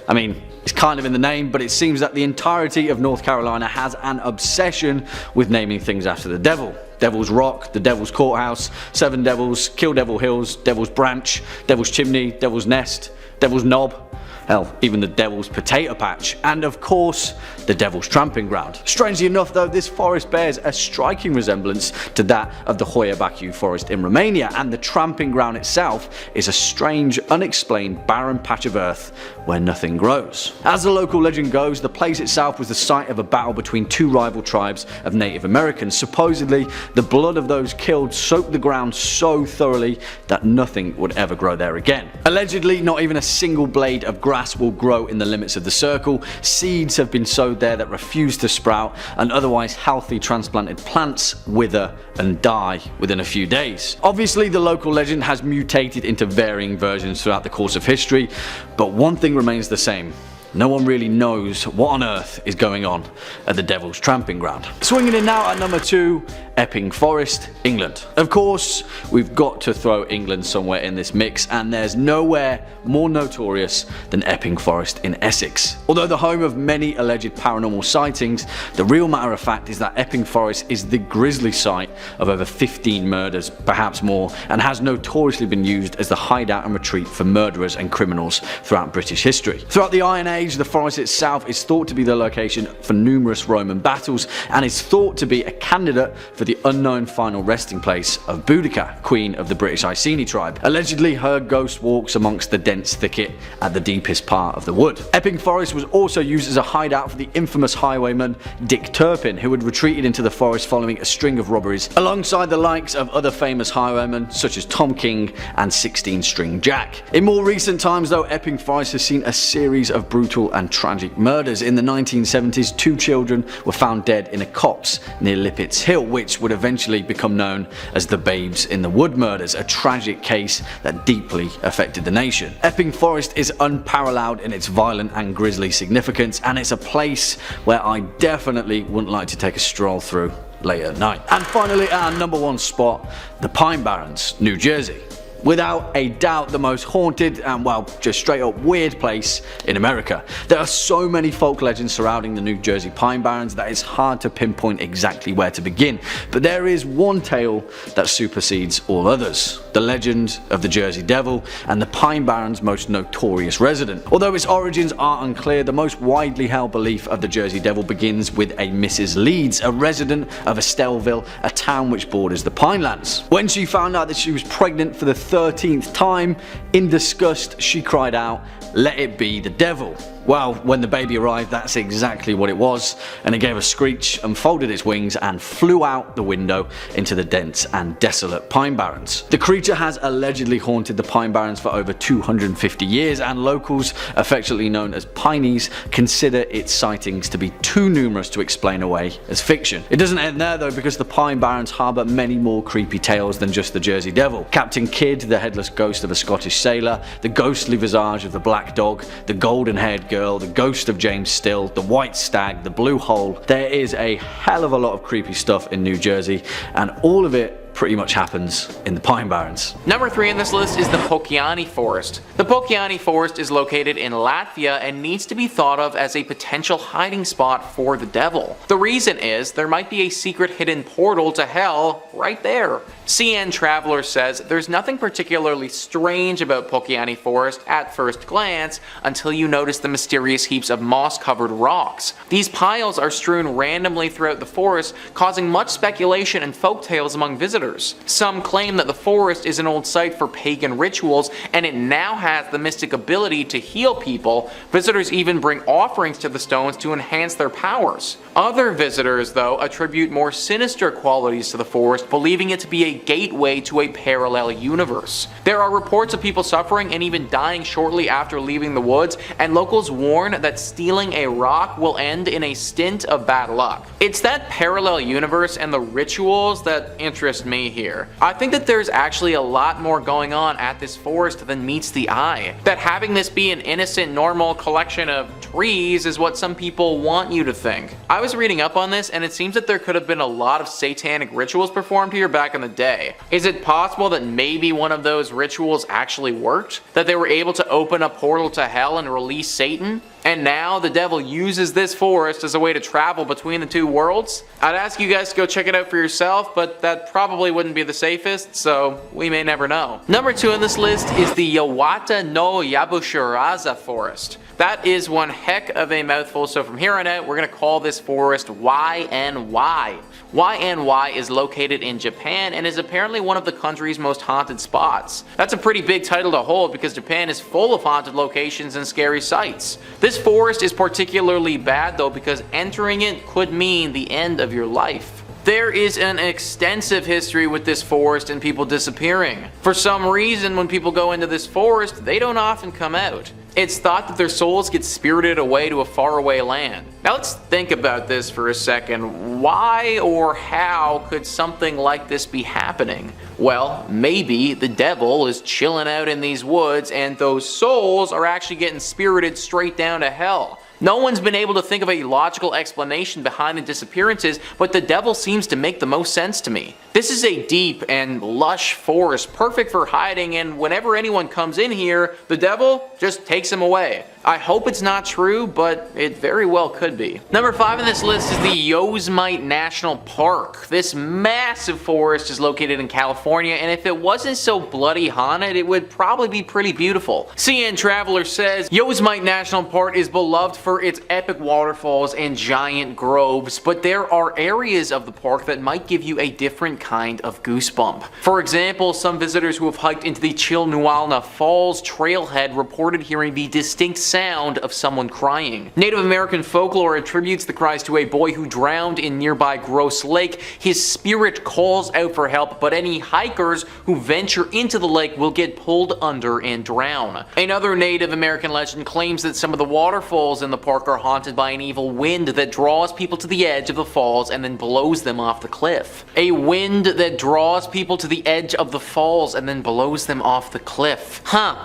I mean, it's kind of in the name, but it seems that the entirety of North Carolina has an obsession with naming things after the devil. Devil's Rock, the Devil's Courthouse, Seven Devils, Kill Devil Hills, Devil's Branch, Devil's Chimney, Devil's Nest, Devil's Knob, hell, even the Devil's Potato Patch, and of course, the Devil's Tramping Ground. Strangely enough though, this forest bears a striking resemblance to that of the Hoya Baciu Forest in Romania, and the Tramping Ground itself is a strange, unexplained, barren patch of earth where nothing grows. As the local legend goes, the place itself was the site of a battle between two rival tribes of Native Americans. Supposedly, the blood of those killed soaked the ground so thoroughly that nothing would ever grow there again. Allegedly, not even a single blade of grass will grow in the limits of the circle. Seeds have been sowed there that refuse to sprout, and otherwise healthy transplanted plants wither and die within a few days. Obviously, the local legend has mutated into varying versions throughout the course of history, but one thing remains the same. No one really knows what on earth is going on at the Devil's Tramping Ground. Swinging in now at number 2, Epping Forest, England. Of course, we've got to throw England somewhere in this mix, and there's nowhere more notorious than Epping Forest in Essex. Although the home of many alleged paranormal sightings, the real matter of fact is that Epping Forest is the grisly site of over 15 murders, perhaps more, and has notoriously been used as the hideout and retreat for murderers and criminals throughout British history. Throughout the Iron Age, the forest itself is thought to be the location for numerous Roman battles, and is thought to be a candidate for the unknown final resting place of Boudica, queen of the British Iceni tribe. Allegedly, her ghost walks amongst the dense thicket at the deepest part of the wood. Epping Forest was also used as a hideout for the infamous highwayman Dick Turpin, who had retreated into the forest following a string of robberies, alongside the likes of other famous highwaymen such as Tom King and 16 String Jack. In more recent times though, Epping Forest has seen a series of brutal and tragic murders. In the 1970s, 2 children were found dead in a copse near Lippett's Hill, which would eventually become known as the Babes in the Wood murders, a tragic case that deeply affected the nation. Epping Forest is unparalleled in its violent and grisly significance, and it's a place where I definitely wouldn't like to take a stroll through late at night. And finally, our number 1 spot, the Pine Barrens, New Jersey. Without a doubt the most haunted and, well, just straight up weird place in America. There are so many folk legends surrounding the New Jersey Pine Barrens that it's hard to pinpoint exactly where to begin, but there is one tale that supersedes all others: the legend of the Jersey Devil and the Pine Barrens' most notorious resident. Although its origins are unclear, the most widely held belief of the Jersey Devil begins with a Mrs. Leeds, a resident of Estellville, a town which borders the Pinelands. When she found out that she was pregnant for the 13th time, in disgust she cried out, "Let it be the devil." Well, when the baby arrived, that's exactly what it was, and it gave a screech, unfolded its wings, and flew out the window into the dense and desolate Pine Barrens. The creature has allegedly haunted the Pine Barrens for over 250 years, and locals, affectionately known as Pineys, consider its sightings to be too numerous to explain away as fiction. It doesn't end there though, because the Pine Barrens harbour many more creepy tales than just the Jersey Devil. Captain Kidd, the headless ghost of a Scottish sailor, the ghostly visage of the black dog, the golden-haired girl, the ghost of James Still, the white stag, the blue hole. There is a hell of a lot of creepy stuff in New Jersey, and all of it pretty much happens in the Pine Barrens. Number 3 on this list is the Pokiani Forest. The Pokiani Forest is located in Latvia and needs to be thought of as a potential hiding spot for the devil. The reason is there might be a secret hidden portal to hell right there. CN Traveler says there's nothing particularly strange about Pokiani Forest at first glance until you notice the mysterious heaps of moss-covered rocks. These piles are strewn randomly throughout the forest, causing much speculation and folktales among visitors. Some claim that the forest is an old site for pagan rituals and it now has the mystic ability to heal people. Visitors even bring offerings to the stones to enhance their powers. Other visitors, though, attribute more sinister qualities to the forest, believing it to be a gateway to a parallel universe. There are reports of people suffering and even dying shortly after leaving the woods, and locals warn that stealing a rock will end in a stint of bad luck. It's that parallel universe and the rituals that interest me here. I think that there's actually a lot more going on at this forest than meets the eye. That having this be an innocent, normal collection of trees is what some people want you to think. I was reading up on this, and it seems that there could have been a lot of satanic rituals performed here back in the day. Is it possible that maybe one of those rituals actually worked? That they were able to open a portal to hell and release Satan? And now the devil uses this forest as a way to travel between the two worlds? I'd ask you guys to go check it out for yourself, but that probably wouldn't be the safest, so we may never know. Number 2 on this list is the Yawata no Yabushiraza Forest. That is one heck of a mouthful, so from here on out we're going to call this forest YNY. YNY is located in Japan and is apparently one of the country's most haunted spots. That's a pretty big title to hold because Japan is full of haunted locations and scary sights. This forest is particularly bad though because entering it could mean the end of your life. There is an extensive history with this forest and people disappearing. For some reason, when people go into this forest, they don't often come out. It's thought that their souls get spirited away to a faraway land. Now let's think about this for a second. Why or how could something like this be happening? Well, maybe the devil is chilling out in these woods and those souls are actually getting spirited straight down to hell. No one's been able to think of a logical explanation behind the disappearances, but the devil seems to make the most sense to me. This is a deep and lush forest, perfect for hiding, and whenever anyone comes in here, the devil just takes him away. I hope it's not true, but it very well could be. Number 5 on this list is the Yosemite National Park. This massive forest is located in California, and if it wasn't so bloody haunted, it would probably be pretty beautiful. CN Traveler says Yosemite National Park is beloved for its epic waterfalls and giant groves, but there are areas of the park that might give you a different kind of goosebump. For example, some visitors who have hiked into the Chilnualna Falls trailhead reported hearing the distinct sound of someone crying. Native American folklore attributes the cries to a boy who drowned in nearby Gross Lake. His spirit calls out for help, but any hikers who venture into the lake will get pulled under and drown. Another Native American legend claims that some of the waterfalls in the park are haunted by an evil wind that draws people to the edge of the falls and then blows them off the cliff. A wind that draws people to the edge of the falls and then blows them off the cliff.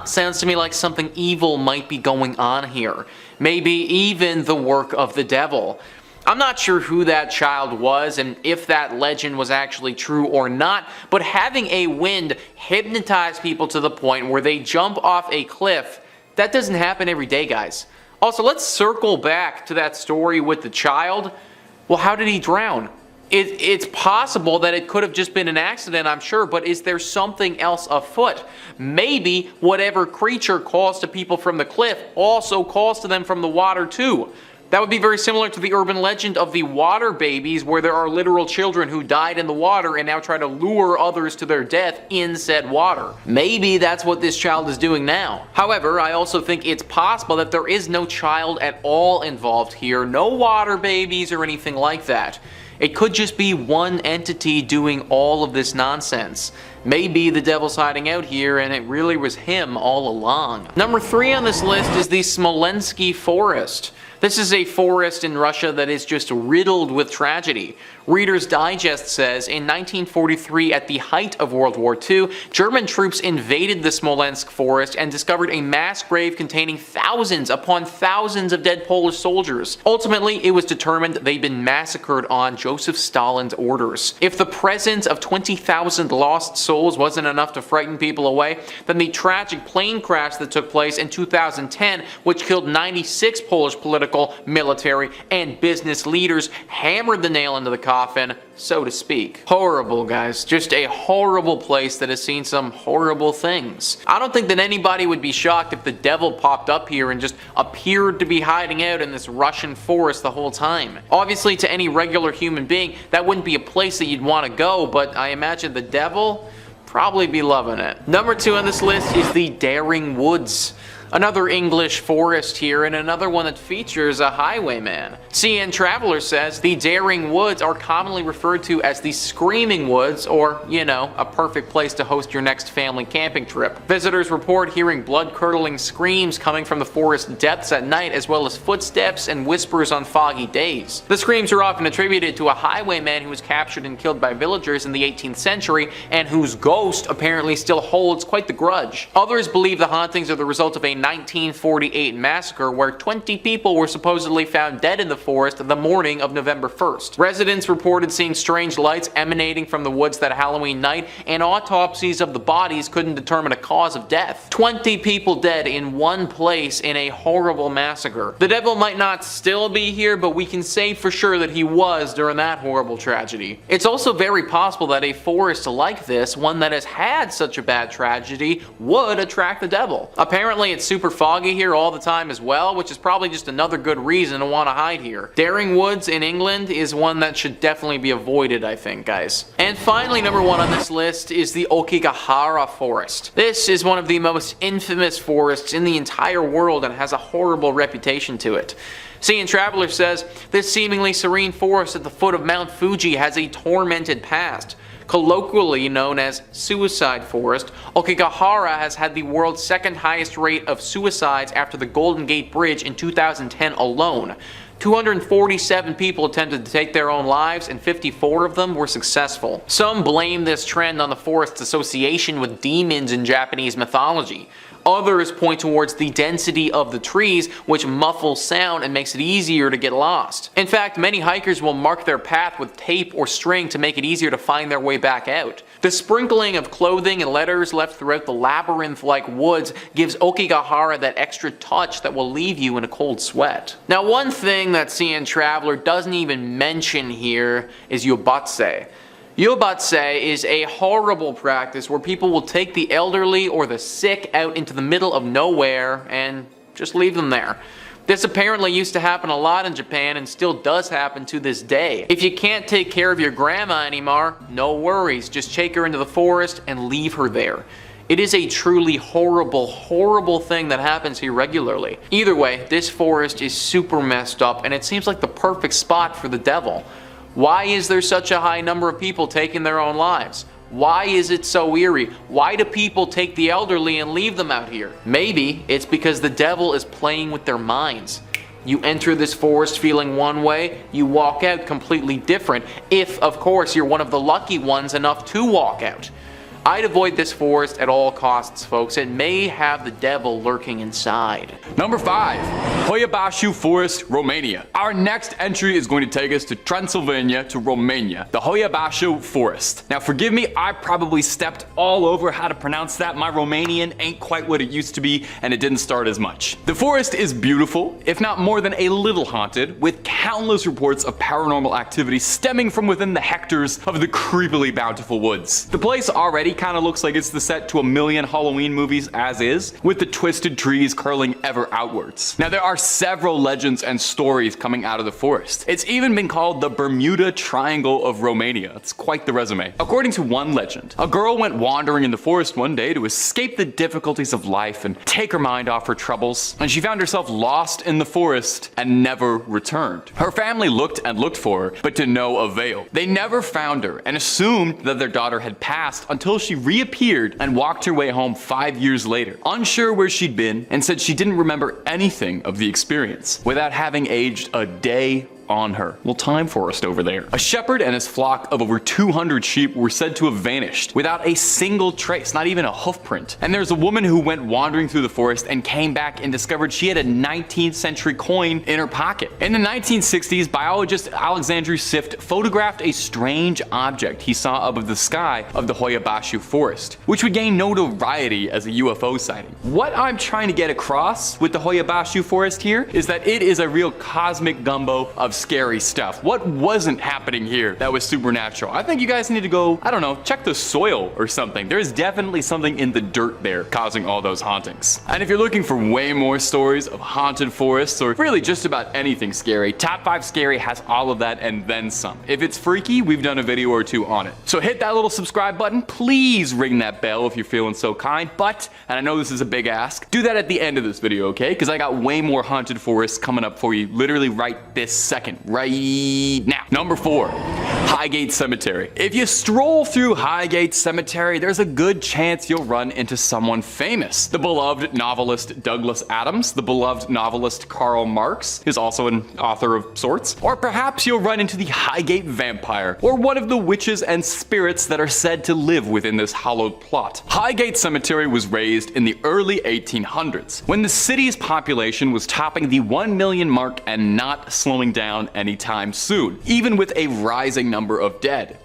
Sounds to me like something evil might be going on here. Maybe even the work of the devil. I'm not sure who that child was and if that legend was actually true or not, but having a wind hypnotize people to the point where they jump off a cliff, that doesn't happen every day, guys. Also, let's circle back to that story with the child. Well, how did he drown? It's possible that it could have just been an accident, I'm sure, but is there something else afoot? Maybe whatever creature calls to people from the cliff also calls to them from the water too. That would be very similar to the urban legend of the water babies, where there are literal children who died in the water and now try to lure others to their death in said water. Maybe that's what this child is doing now. However, I also think it's possible that there is no child at all involved here, no water babies or anything like that. It could just be one entity doing all of this nonsense. Maybe the devil's hiding out here and it really was him all along. Number 3 on this list is the Smolensky Forest. This is a forest in Russia that is just riddled with tragedy. Reader's Digest says, in 1943, at the height of World War II, German troops invaded the Smolensk forest and discovered a mass grave containing thousands upon thousands of dead Polish soldiers. Ultimately, it was determined they'd been massacred on Joseph Stalin's orders. If the presence of 20,000 lost souls wasn't enough to frighten people away, then the tragic plane crash that took place in 2010, which killed 96 Polish political, military, and business leaders, hammered the nail into the coffin, so to speak. Horrible, guys. Just a horrible place that has seen some horrible things. I don't think that anybody would be shocked if the devil popped up here and just appeared to be hiding out in this Russian forest the whole time. Obviously, to any regular human being, that wouldn't be a place that you'd want to go, but I imagine the devil probably be loving it. Number 2 on this list is the Daring Woods. Another English forest here, and another one that features a highwayman. CN Traveler says the Daring Woods are commonly referred to as the Screaming Woods, or, you know, a perfect place to host your next family camping trip. Visitors report hearing blood-curdling screams coming from the forest depths at night, as well as footsteps and whispers on foggy days. The screams are often attributed to a highwayman who was captured and killed by villagers in the 18th century, and whose ghost apparently still holds quite the grudge. Others believe the hauntings are the result of a 1948 massacre where 20 people were supposedly found dead in the forest the morning of November 1st. Residents reported seeing strange lights emanating from the woods that Halloween night, and autopsies of the bodies couldn't determine a cause of death. 20 people dead in one place in a horrible massacre. The devil might not still be here, but we can say for sure that he was during that horrible tragedy. It's also very possible that a forest like this, one that has had such a bad tragedy, would attract the devil. Apparently it's super foggy here all the time as well, which is probably just another good reason to want to hide here. Daring Woods in England is one that should definitely be avoided, I think, guys. And finally, number 1 on this list is the Aokigahara Forest. This is one of the most infamous forests in the entire world and has a horrible reputation to it. CN Traveler says, this seemingly serene forest at the foot of Mount Fuji has a tormented past. Colloquially known as Suicide Forest, Aokigahara has had the world's 2nd highest rate of suicides after the Golden Gate Bridge in 2010 alone. 247 people attempted to take their own lives, and 54 of them were successful. Some blame this trend on the forest's association with demons in Japanese mythology. Others point towards the density of the trees, which muffles sound and makes it easier to get lost. In fact, many hikers will mark their path with tape or string to make it easier to find their way back out. The sprinkling of clothing and letters left throughout the labyrinth-like woods gives Aokigahara that extra touch that will leave you in a cold sweat. Now, one thing that CN Traveler doesn't even mention here is Yobatse. Yobatse is a horrible practice where people will take the elderly or the sick out into the middle of nowhere and just leave them there. This apparently used to happen a lot in Japan and still does happen to this day. If you can't take care of your grandma anymore, no worries, just take her into the forest and leave her there. It is a truly horrible, horrible thing that happens here regularly. Either way, this forest is super messed up and it seems like the perfect spot for the devil. Why is there such a high number of people taking their own lives? Why is it so eerie? Why do people take the elderly and leave them out here? Maybe it's because the devil is playing with their minds. You enter this forest feeling one way, you walk out completely different, if of course you're one of the lucky ones enough to walk out. I'd avoid this forest at all costs, folks. It may have the devil lurking inside. Number 5. Hoi Baciu Forest, Romania. Our next entry is going to take us to Transylvania to Romania, the Hoi Baciu Forest. Now forgive me, I probably stepped all over how to pronounce that. My Romanian ain't quite what it used to be, and it didn't start as much. The forest is beautiful, if not more than a little haunted, with countless reports of paranormal activity stemming from within the hectares of the creepily bountiful woods. The place already kind of looks like it's the set to a million Halloween movies as is, with the twisted trees curling ever outwards. Now there are several legends and stories coming out of the forest. It's even been called the Bermuda Triangle of Romania. It's quite the resume. According to one legend, a girl went wandering in the forest one day to escape the difficulties of life and take her mind off her troubles, and she found herself lost in the forest and never returned. Her family looked and looked for her, but to no avail. They never found her and assumed that their daughter had passed until she reappeared and walked her way home 5 years later, unsure where she'd been, and said she didn't remember anything of the experience without having aged a day on her. Well, time forest over there. A shepherd and his flock of over 200 sheep were said to have vanished without a single trace, not even a hoof print. And there's a woman who went wandering through the forest and came back and discovered she had a 19th century coin in her pocket. In the 1960s, biologist Alexander Sift photographed a strange object he saw above the sky of the Hoi Baciu Forest, which would gain notoriety as a UFO sighting. What I'm trying to get across with the Hoi Baciu Forest here is that it is a real cosmic gumbo of scary stuff. What wasn't happening here that was supernatural? I think you guys need to go, I don't know, check the soil or something. There is definitely something in the dirt there causing all those hauntings. And if you're looking for way more stories of haunted forests or really just about anything scary, Top 5 Scary has all of that and then some. If it's freaky, we've done a video or two on it. So hit that little subscribe button. Please ring that bell if you're feeling so kind. But, and I know this is a big ask, do that at the end of this video, okay? Because I got way more haunted forests coming up for you literally right this second. Right now. Number 4, Highgate Cemetery. If you stroll through Highgate Cemetery, there's a good chance you'll run into someone famous. The beloved novelist Douglas Adams, the beloved novelist Karl Marx is also an author of sorts, or perhaps you'll run into the Highgate Vampire, or one of the witches and spirits that are said to live within this hallowed plot. Highgate Cemetery was raised in the early 1800s, when the city's population was topping the 1 million mark and not slowing down anytime soon, even with a rising number of dead.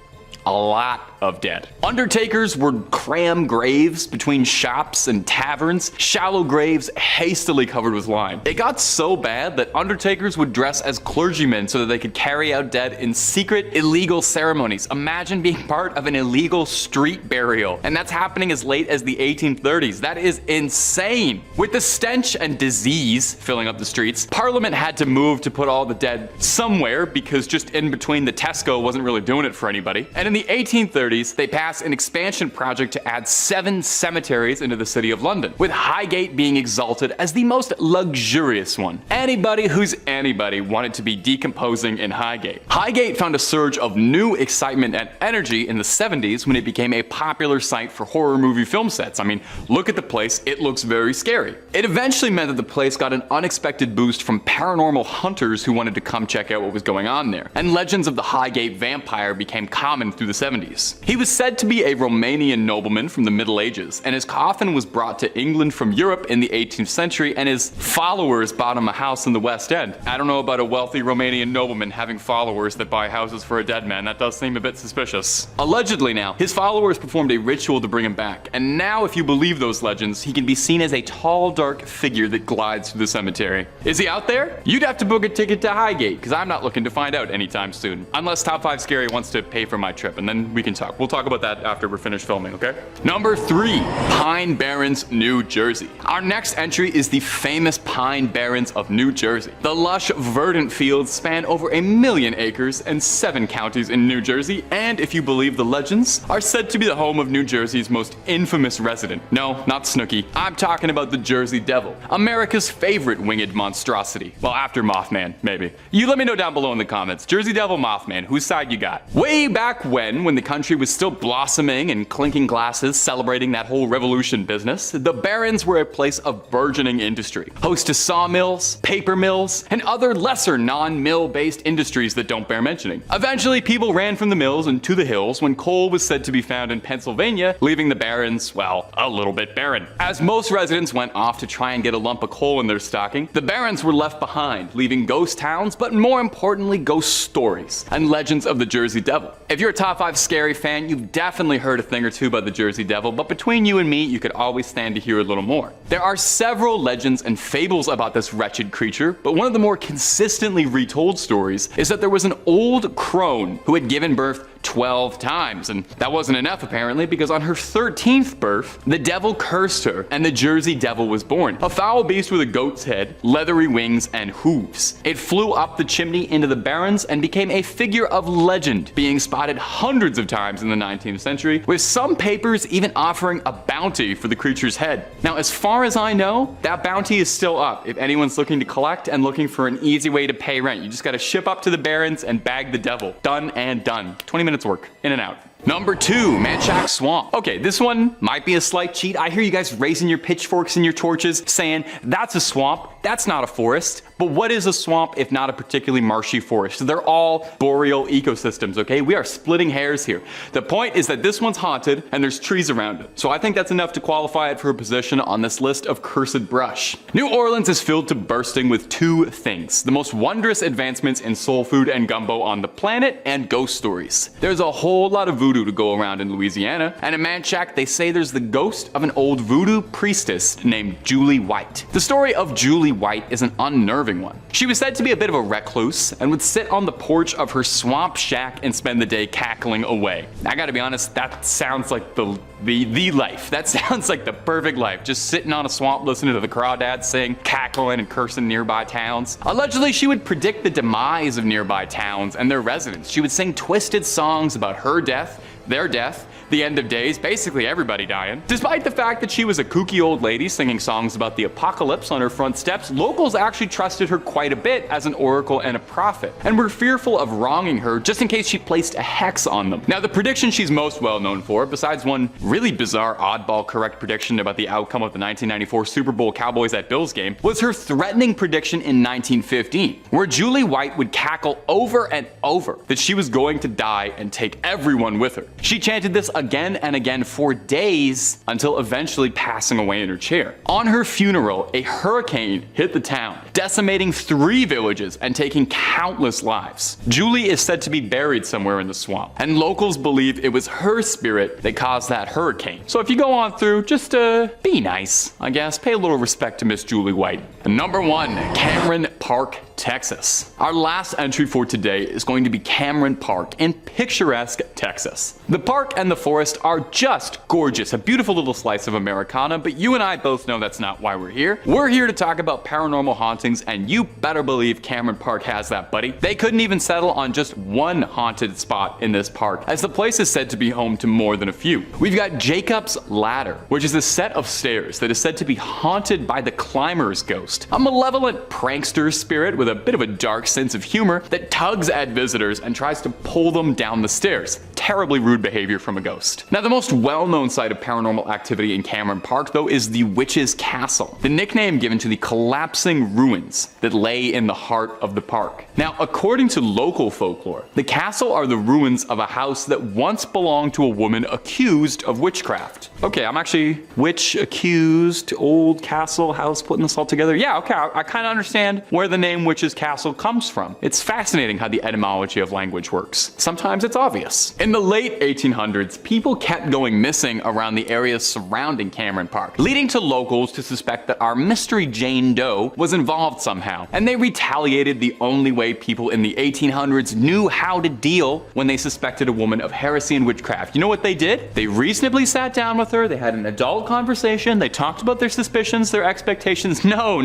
A lot of dead. Undertakers would cram graves between shops and taverns, shallow graves hastily covered with lime. It got so bad that undertakers would dress as clergymen so that they could carry out dead in secret, illegal ceremonies. Imagine being part of an illegal street burial, and that's happening as late as the 1830s. That is insane. With the stench and disease filling up the streets, Parliament had to move to put all the dead somewhere because just in between the Tesco wasn't really doing it for anybody. And in the 1830s, they passed an expansion project to add 7 cemeteries into the city of London, with Highgate being exalted as the most luxurious one. Anybody who's anybody wanted to be decomposing in Highgate. Highgate found a surge of new excitement and energy in the 70s when it became a popular site for horror movie film sets. I mean, look at the place, it looks very scary. It eventually meant that the place got an unexpected boost from paranormal hunters who wanted to come check out what was going on there, and legends of the Highgate Vampire became common through the 70s. He was said to be a Romanian nobleman from the Middle Ages, and his coffin was brought to England from Europe in the 18th century, and his followers bought him a house in the West End. I don't know about a wealthy Romanian nobleman having followers that buy houses for a dead man. That does seem a bit suspicious. Allegedly now, his followers performed a ritual to bring him back, and now if you believe those legends, he can be seen as a tall, dark figure that glides through the cemetery. Is he out there? You'd have to book a ticket to Highgate, because I'm not looking to find out anytime soon. Unless Top 5 Scary wants to pay for my trip, and then we can talk. We'll talk about that after we're finished filming, okay? Number 3, Pine Barrens, New Jersey. Our next entry is the famous Pine Barrens of New Jersey. The lush, verdant fields span over 1 million acres and 7 counties in New Jersey, and if you believe the legends, are said to be the home of New Jersey's most infamous resident. No, not Snooki. I'm talking about the Jersey Devil, America's favorite winged monstrosity. Well, after Mothman, maybe. You let me know down below in the comments. Jersey Devil, Mothman, whose side you got? Way back when the country industry was still blossoming and clinking glasses celebrating that whole revolution business, the Barrens were a place of burgeoning industry, host to sawmills, paper mills, and other lesser non-mill based industries that don't bear mentioning. Eventually, people ran from the mills and to the hills when coal was said to be found in Pennsylvania, leaving the Barrens, well, a little bit barren. As most residents went off to try and get a lump of coal in their stocking, the Barrens were left behind, leaving ghost towns, but more importantly, ghost stories and legends of the Jersey Devil. If you're a top 5 scary fan, you've definitely heard a thing or two about the Jersey Devil, but between you and me, you could always stand to hear a little more. There are several legends and fables about this wretched creature, but one of the more consistently retold stories is that there was an old crone who had given birth 12 times, and that wasn't enough apparently, because on her 13th birth, the devil cursed her and the Jersey Devil was born. A foul beast with a goat's head, leathery wings, and hooves. It flew up the chimney into the Barrens and became a figure of legend, being spotted hundreds of times in the 19th century, with some papers even offering a bounty for the creature's head. Now, as far as I know, that bounty is still up if anyone's looking to collect and looking for an easy way to pay rent. You just gotta ship up to the Barrens and bag the devil. Done and done. 20 minutes work, in and out. Number 2, Manchac Swamp. Okay, this one might be a slight cheat. I hear you guys raising your pitchforks and your torches saying, that's a swamp, that's not a forest. But what is a swamp if not a particularly marshy forest? They're all boreal ecosystems, okay? We are splitting hairs here. The point is that this one's haunted and there's trees around it. So I think that's enough to qualify it for a position on this list of cursed brush. New Orleans is filled to bursting with 2 things: the most wondrous advancements in soul food and gumbo on the planet, and ghost stories. There's a whole lot of voodoo to go around in Louisiana, and in Manchac they say there's the ghost of an old voodoo priestess named Julie White. The story of Julie White is an unnerving one. She was said to be a bit of a recluse and would sit on the porch of her swamp shack and spend the day cackling away. I gotta be honest, that sounds like the life. That sounds like the perfect life. Just sitting on a swamp listening to the crawdads sing, cackling and cursing nearby towns. Allegedly, she would predict the demise of nearby towns and their residents. She would sing twisted songs about her death, their death, the end of days, basically everybody dying. Despite the fact that she was a kooky old lady singing songs about the apocalypse on her front steps, locals actually trusted her quite a bit as an oracle and a prophet, and were fearful of wronging her just in case she placed a hex on them. Now, the prediction she's most well known for, besides one really bizarre oddball correct prediction about the outcome of the 1994 Super Bowl Cowboys at Bills game, was her threatening prediction in 1915, where Julie White would cackle over and over that she was going to die and take everyone with her. She chanted this again and again for days until eventually passing away in her chair. On her funeral, a hurricane hit the town, decimating 3 villages and taking countless lives. Julie is said to be buried somewhere in the swamp, and locals believe it was her spirit that caused that hurricane. So if you go on through, just be nice, I guess. Pay a little respect to Miss Julie White. Number 1, Cameron Park, Texas. Our last entry for today is going to be Cameron Park in picturesque Texas. The park and the forest are just gorgeous, a beautiful little slice of Americana, but you and I both know that's not why we're here. We're here to talk about paranormal hauntings, and you better believe Cameron Park has that, buddy. They couldn't even settle on just one haunted spot in this park, as the place is said to be home to more than a few. We've got Jacob's Ladder, which is a set of stairs that is said to be haunted by the climber's ghost, a malevolent prankster spirit with a bit of a dark sense of humor that tugs at visitors and tries to pull them down the stairs. Terribly rude behavior from a ghost. Now, the most well-known site of paranormal activity in Cameron Park, though, is the Witch's Castle, the nickname given to the collapsing ruins that lay in the heart of the park. Now, according to local folklore, the castle are the ruins of a house that once belonged to a woman accused of witchcraft. Okay, I'm actually witch accused, old castle, house, putting this all together. Yeah, okay, I kind of understand where the name Witch's Castle comes from. It's fascinating how the etymology of language works. Sometimes it's obvious. In the late 1800s, people kept going missing around the areas surrounding Cameron Park, leading to locals to suspect that our mystery Jane Doe was involved somehow. And they retaliated the only way people in the 1800s knew how to deal when they suspected a woman of heresy and witchcraft. You know what they did? They reasonably sat down with her, they had an adult conversation, they talked about their suspicions, their expectations. No,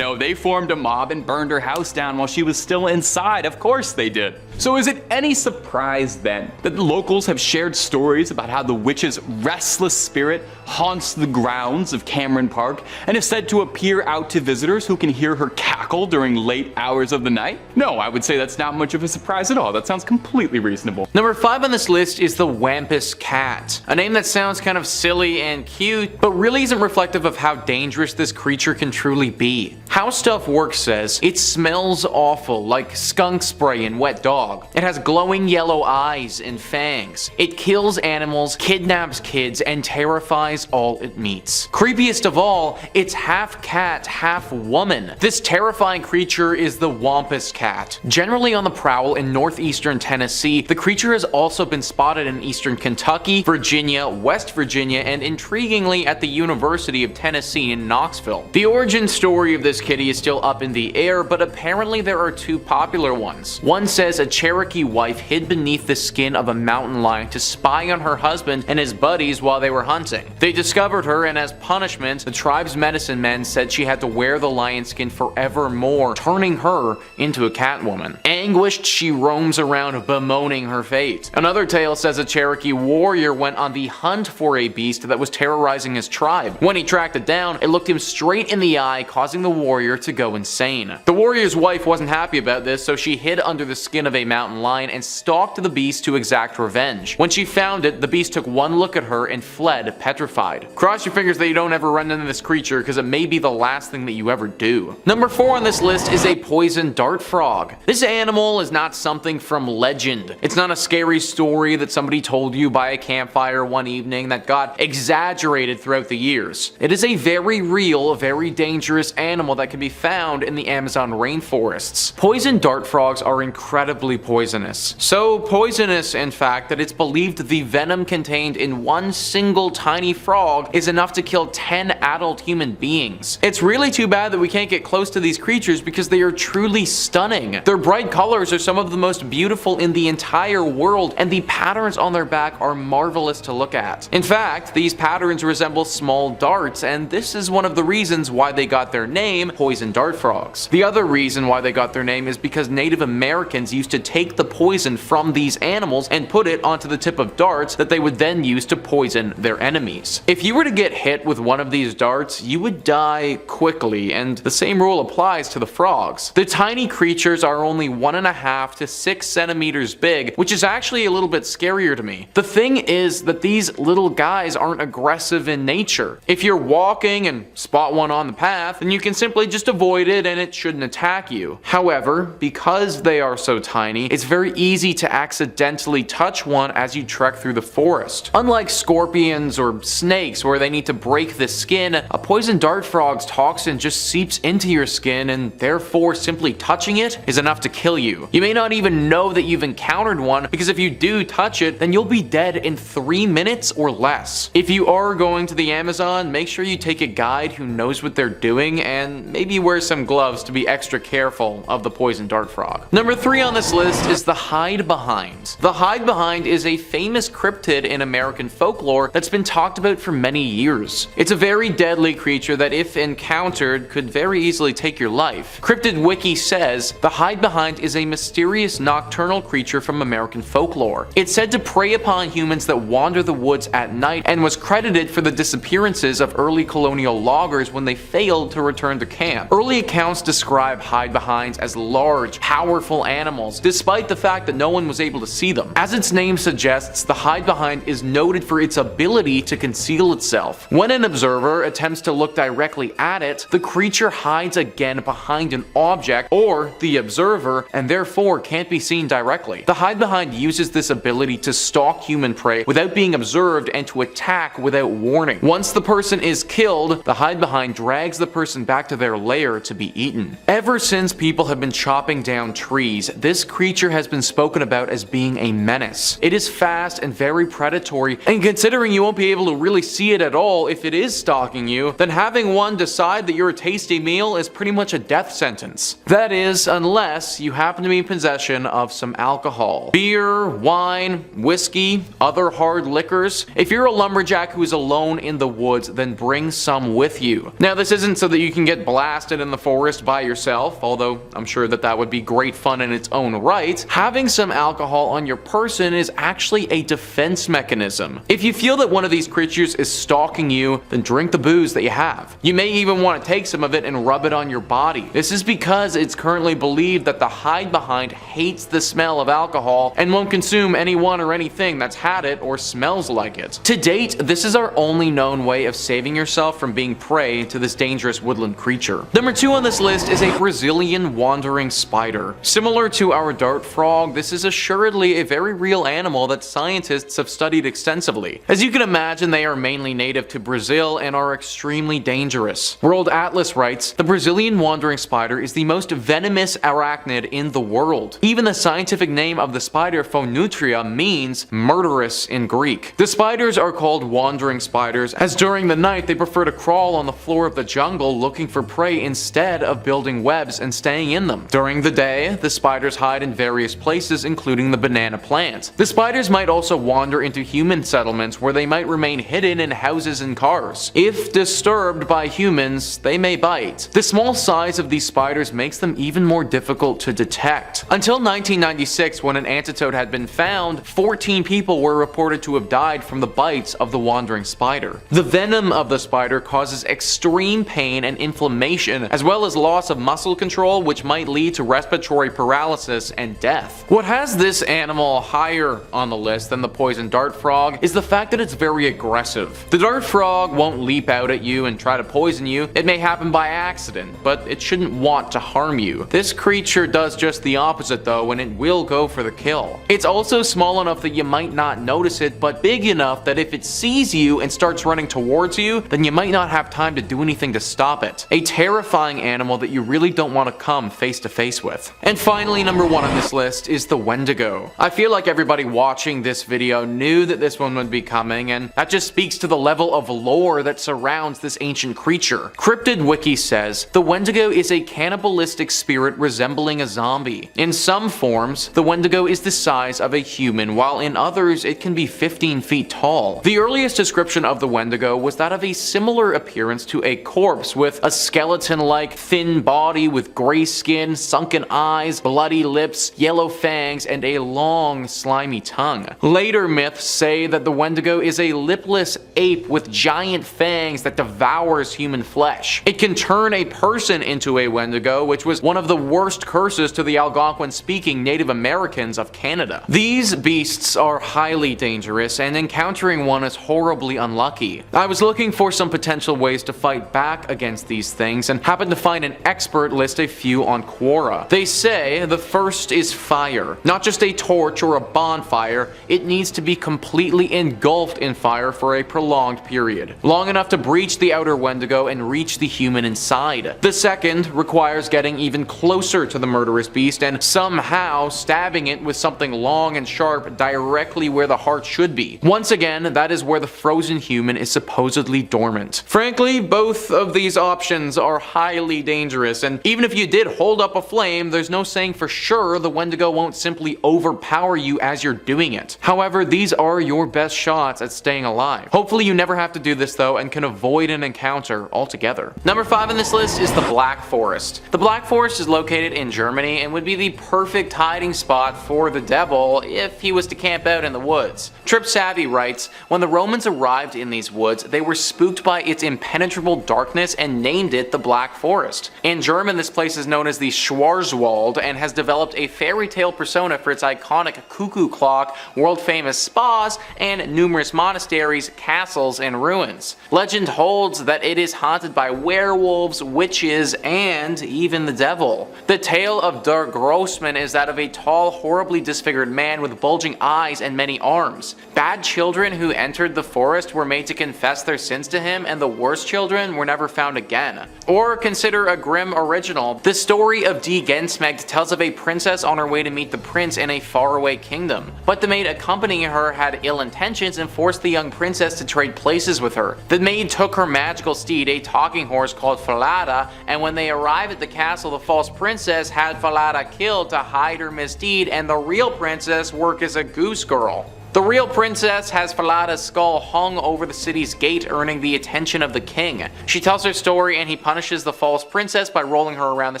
they formed a mob and burned her house down while she was still inside. Of course they did. So is it any surprise surprise then that the locals have shared stories about how the witch's restless spirit haunts the grounds of Cameron Park and is said to appear out to visitors who can hear her cackle during late hours of the night? No, I would say that's not much of a surprise at all. That sounds completely reasonable. Number 5 on this list is the Wampus cat. A name that sounds kind of silly and cute, but really isn't reflective of how dangerous this creature can truly be. How Stuff Works says, it smells awful, like skunk spray and wet dog. It has glowing yellow eyes and fangs. It kills animals, kidnaps kids, and terrifies all it meets. Creepiest of all, it's half cat, half woman. This terrifying creature is the Wampus cat. Generally on the prowl in northeastern Tennessee, the creature has also been spotted in eastern Kentucky, Virginia, West Virginia, and intriguingly at the University of Tennessee in Knoxville. The origin story of this kitty is still up in the air, but apparently there are 2 popular ones. One says a Cherokee wife hid beneath the skin of a mountain lion to spy on her husband and his buddies while they were hunting. They discovered her, and as punishment, the tribe's medicine men said she had to wear the lion skin forevermore, turning her into a catwoman. Anguished, she roams around bemoaning her fate. Another tale says a Cherokee warrior went on the hunt for a beast that was terrorizing his tribe. When he tracked it down, it looked him straight in the eye, causing the warrior to go insane. The warrior's wife wasn't happy about this, so she hid under the skin of a mountain lion and stalked the beast to exact revenge. When she found it, the beast took one look at her and fled, petrified. Cross your fingers that you don't ever run into this creature, because it may be the last thing that you ever do. Number 4 on this list is a poison dart frog. This animal is not something from legend. It's not a scary story that somebody told you by a campfire one evening that got exaggerated throughout the years. It is a very real, very dangerous animal that can be found in the Amazon rainforests. Poison dart frogs are incredibly poisonous. So poisonous, in fact, that it's believed the venom contained in one single tiny frog is enough to kill 10 adult human beings. It's really too bad that we can't get close to these creatures because they are truly stunning. Their bright colors are some of the most beautiful in the entire world, and the patterns on their back are marvelous to look at. In fact, these patterns resemble small darts, and this is one of the reasons why they got their name, poison dart frogs. The other reason why they got their name is because Native Americans used to take the poison from these animals and put it onto the tip of darts that they would then use to poison their enemies. If you were to get hit with one of these darts, you would die quickly, and the same rule applies to the frogs. The tiny creatures are only 1.5 to 6 centimeters big, which is actually a little bit scarier to me. The thing is that these little guys aren't aggressive in nature. If you're walking and spot one on the path, then you can simply just avoid it and it shouldn't attack you. However, because they are so tiny, it's very easy to accidentally touch one as you trek through the forest. Unlike scorpions or snakes where they need to break the skin, a poison dart frog's toxin just seeps into your skin, and therefore simply touching it is enough to kill you. You may not even know that you've encountered one, because if you do touch it, then you'll be dead in 3 minutes or less. If you are going to the Amazon, make sure you take a guide who knows what they're doing, and maybe wear some gloves to be extra careful of the poison dart frog. Number 3 on this list is the hide behind. The hide behind is a famous cryptid in American folklore that's been talked about for many years. It's a very deadly creature that, if encountered, could very easily take your life. Cryptid Wiki says the hide behind is a mysterious nocturnal creature from American folklore. It's said to prey upon humans that wander the woods at night, and was credited for the disappearances of early colonial loggers when they failed to return to camp. Early accounts describe hide behinds as large, powerful animals, despite the fact that no one was able to see them. As its name suggests, the hide behind is noted for its ability to conceal itself. When an observer attempts to look directly at it, the creature hides again behind an object or the observer, and therefore can't be seen directly. The hide behind uses this ability to stalk human prey without being observed and to attack without warning. Once the person is killed, the hide behind drags the person back to their lair to be eaten. Ever since people have been chopping down trees, this creature has been spoken about as being a menace. It is fast and very predatory, and considering you won't be able to really see it at all if it is stalking you, then having one decide that you're a tasty meal is pretty much a death sentence. That is, unless you have happen to be in possession of some alcohol. Beer, wine, whiskey, other hard liquors. If you're a lumberjack who is alone in the woods, then bring some with you. Now this isn't so that you can get blasted in the forest by yourself, although I'm sure that would be great fun in its own right. Having some alcohol on your person is actually a defense mechanism. If you feel that one of these creatures is stalking you, then drink the booze that you have. You may even want to take some of it and rub it on your body. This is because it's currently believed that the hide behind hates the smell of alcohol and won't consume anyone or anything that's had it or smells like it. To date, this is our only known way of saving yourself from being prey to this dangerous woodland creature. Number 2 on this list is a Brazilian wandering spider. Similar to our dart frog, this is assuredly a very real animal that scientists have studied extensively. As you can imagine, they are mainly native to Brazil and are extremely dangerous. World Atlas writes, the Brazilian wandering spider is the most venomous arachnid in the world. Even the scientific name of the spider, Phonutria, means murderous in Greek. The spiders are called wandering spiders, as during the night they prefer to crawl on the floor of the jungle looking for prey instead of building webs and staying in them. During the day, the spiders hide in various places, including the banana plant. The spiders might also wander into human settlements where they might remain hidden in houses and cars. If disturbed by humans, they may bite. The small size of these spiders makes them even more difficult to detect. Until 1996, when an antidote had been found, 14 people were reported to have died from the bites of the wandering spider. The venom of the spider causes extreme pain and inflammation, as well as loss of muscle control, which might lead to respiratory paralysis and death. What has this animal higher on the list than the poison dart frog is the fact that it's very aggressive. The dart frog won't leap out at you and try to poison you. It may happen by accident, but it shouldn't want to harm you. This creature does just the opposite though, and it will go for the kill. It's also small enough that you might not notice it, but big enough that if it sees you and starts running towards you, then you might not have time to do anything to stop it. A terrifying animal that you really don't want to come face to face with. And finally, number 1 on this list is the Wendigo. I feel like everybody watching this video knew that this one would be coming, and that just speaks to the level of lore that surrounds this ancient creature. Cryptid Wiki says, the Wendigo is a cannibalistic spirit resembling a zombie. In some forms, the Wendigo is the size of a human, while in others it can be 15 feet tall. The earliest description of the Wendigo was that of a similar appearance to a corpse, with a skeleton-like thin body with gray skin, sunken eyes, bloody lips, yellow fangs, and a long, slimy tongue. Later myths say that the Wendigo is a lipless ape with giant fangs that devours human flesh. It can turn a person into a Wendigo, which was one of the worst curses to the Algonquin-speaking Native Americans of Canada. These beasts are highly dangerous, and encountering one is horribly unlucky. I was looking for some potential ways to fight back against these things, and happened to find an expert list a few on Quora. They say the first is fire. Not just a torch or a bonfire, it needs to be completely engulfed in fire for a prolonged period, long enough to breach the outer Wendigo and reach the human inside. The second requires getting even closer to the murderous beast and somehow stabbing it with something long and sharp directly where the heart should be. Once again, that is where the frozen human is supposedly dormant. Frankly, both of these options are highly dangerous, and even if you did hold up a flame, there's no saying for sure the Wendigo won't simply overpower you as you're doing it. However, these are your best shots at staying alive. Hopefully you never have to do this though, and can avoid an encounter altogether. Number 5 on this list is the Black Forest. The Black Forest is located in Germany and would be the perfect hiding spot for the devil if he was to camp out in the woods. Trip Savvy writes, when the Romans arrived in these woods, they were spooked by its impenetrable darkness and named it the Black Forest. In German, this place is known as the Schwarzwald and has developed a fairy tale persona for its iconic cuckoo clock, world famous spas, and numerous monasteries, castles, and ruins. Legend holds that it is haunted by werewolves, witches, and even the devil. The tale of Der Grossman is that of a tall, horribly disfigured man with bulging eyes and many arms. Bad children who entered the forest were made to confess their sins to him, and the worst children were never found again. Or consider a grim original. The story of Die Gensmecht tells of a princess on her way to meet the prince in a faraway kingdom. But the maid accompanying her had ill intentions and forced the young princess to trade places with her. The maid took her magical steed, a talking horse called Falada, and when they arrived at the castle, the false princess had Falada Falada killed to hide her misdeed, and the real princess work as a goose girl. The real princess has Falada's skull hung over the city's gate, earning the attention of the king. She tells her story and he punishes the false princess by rolling her around the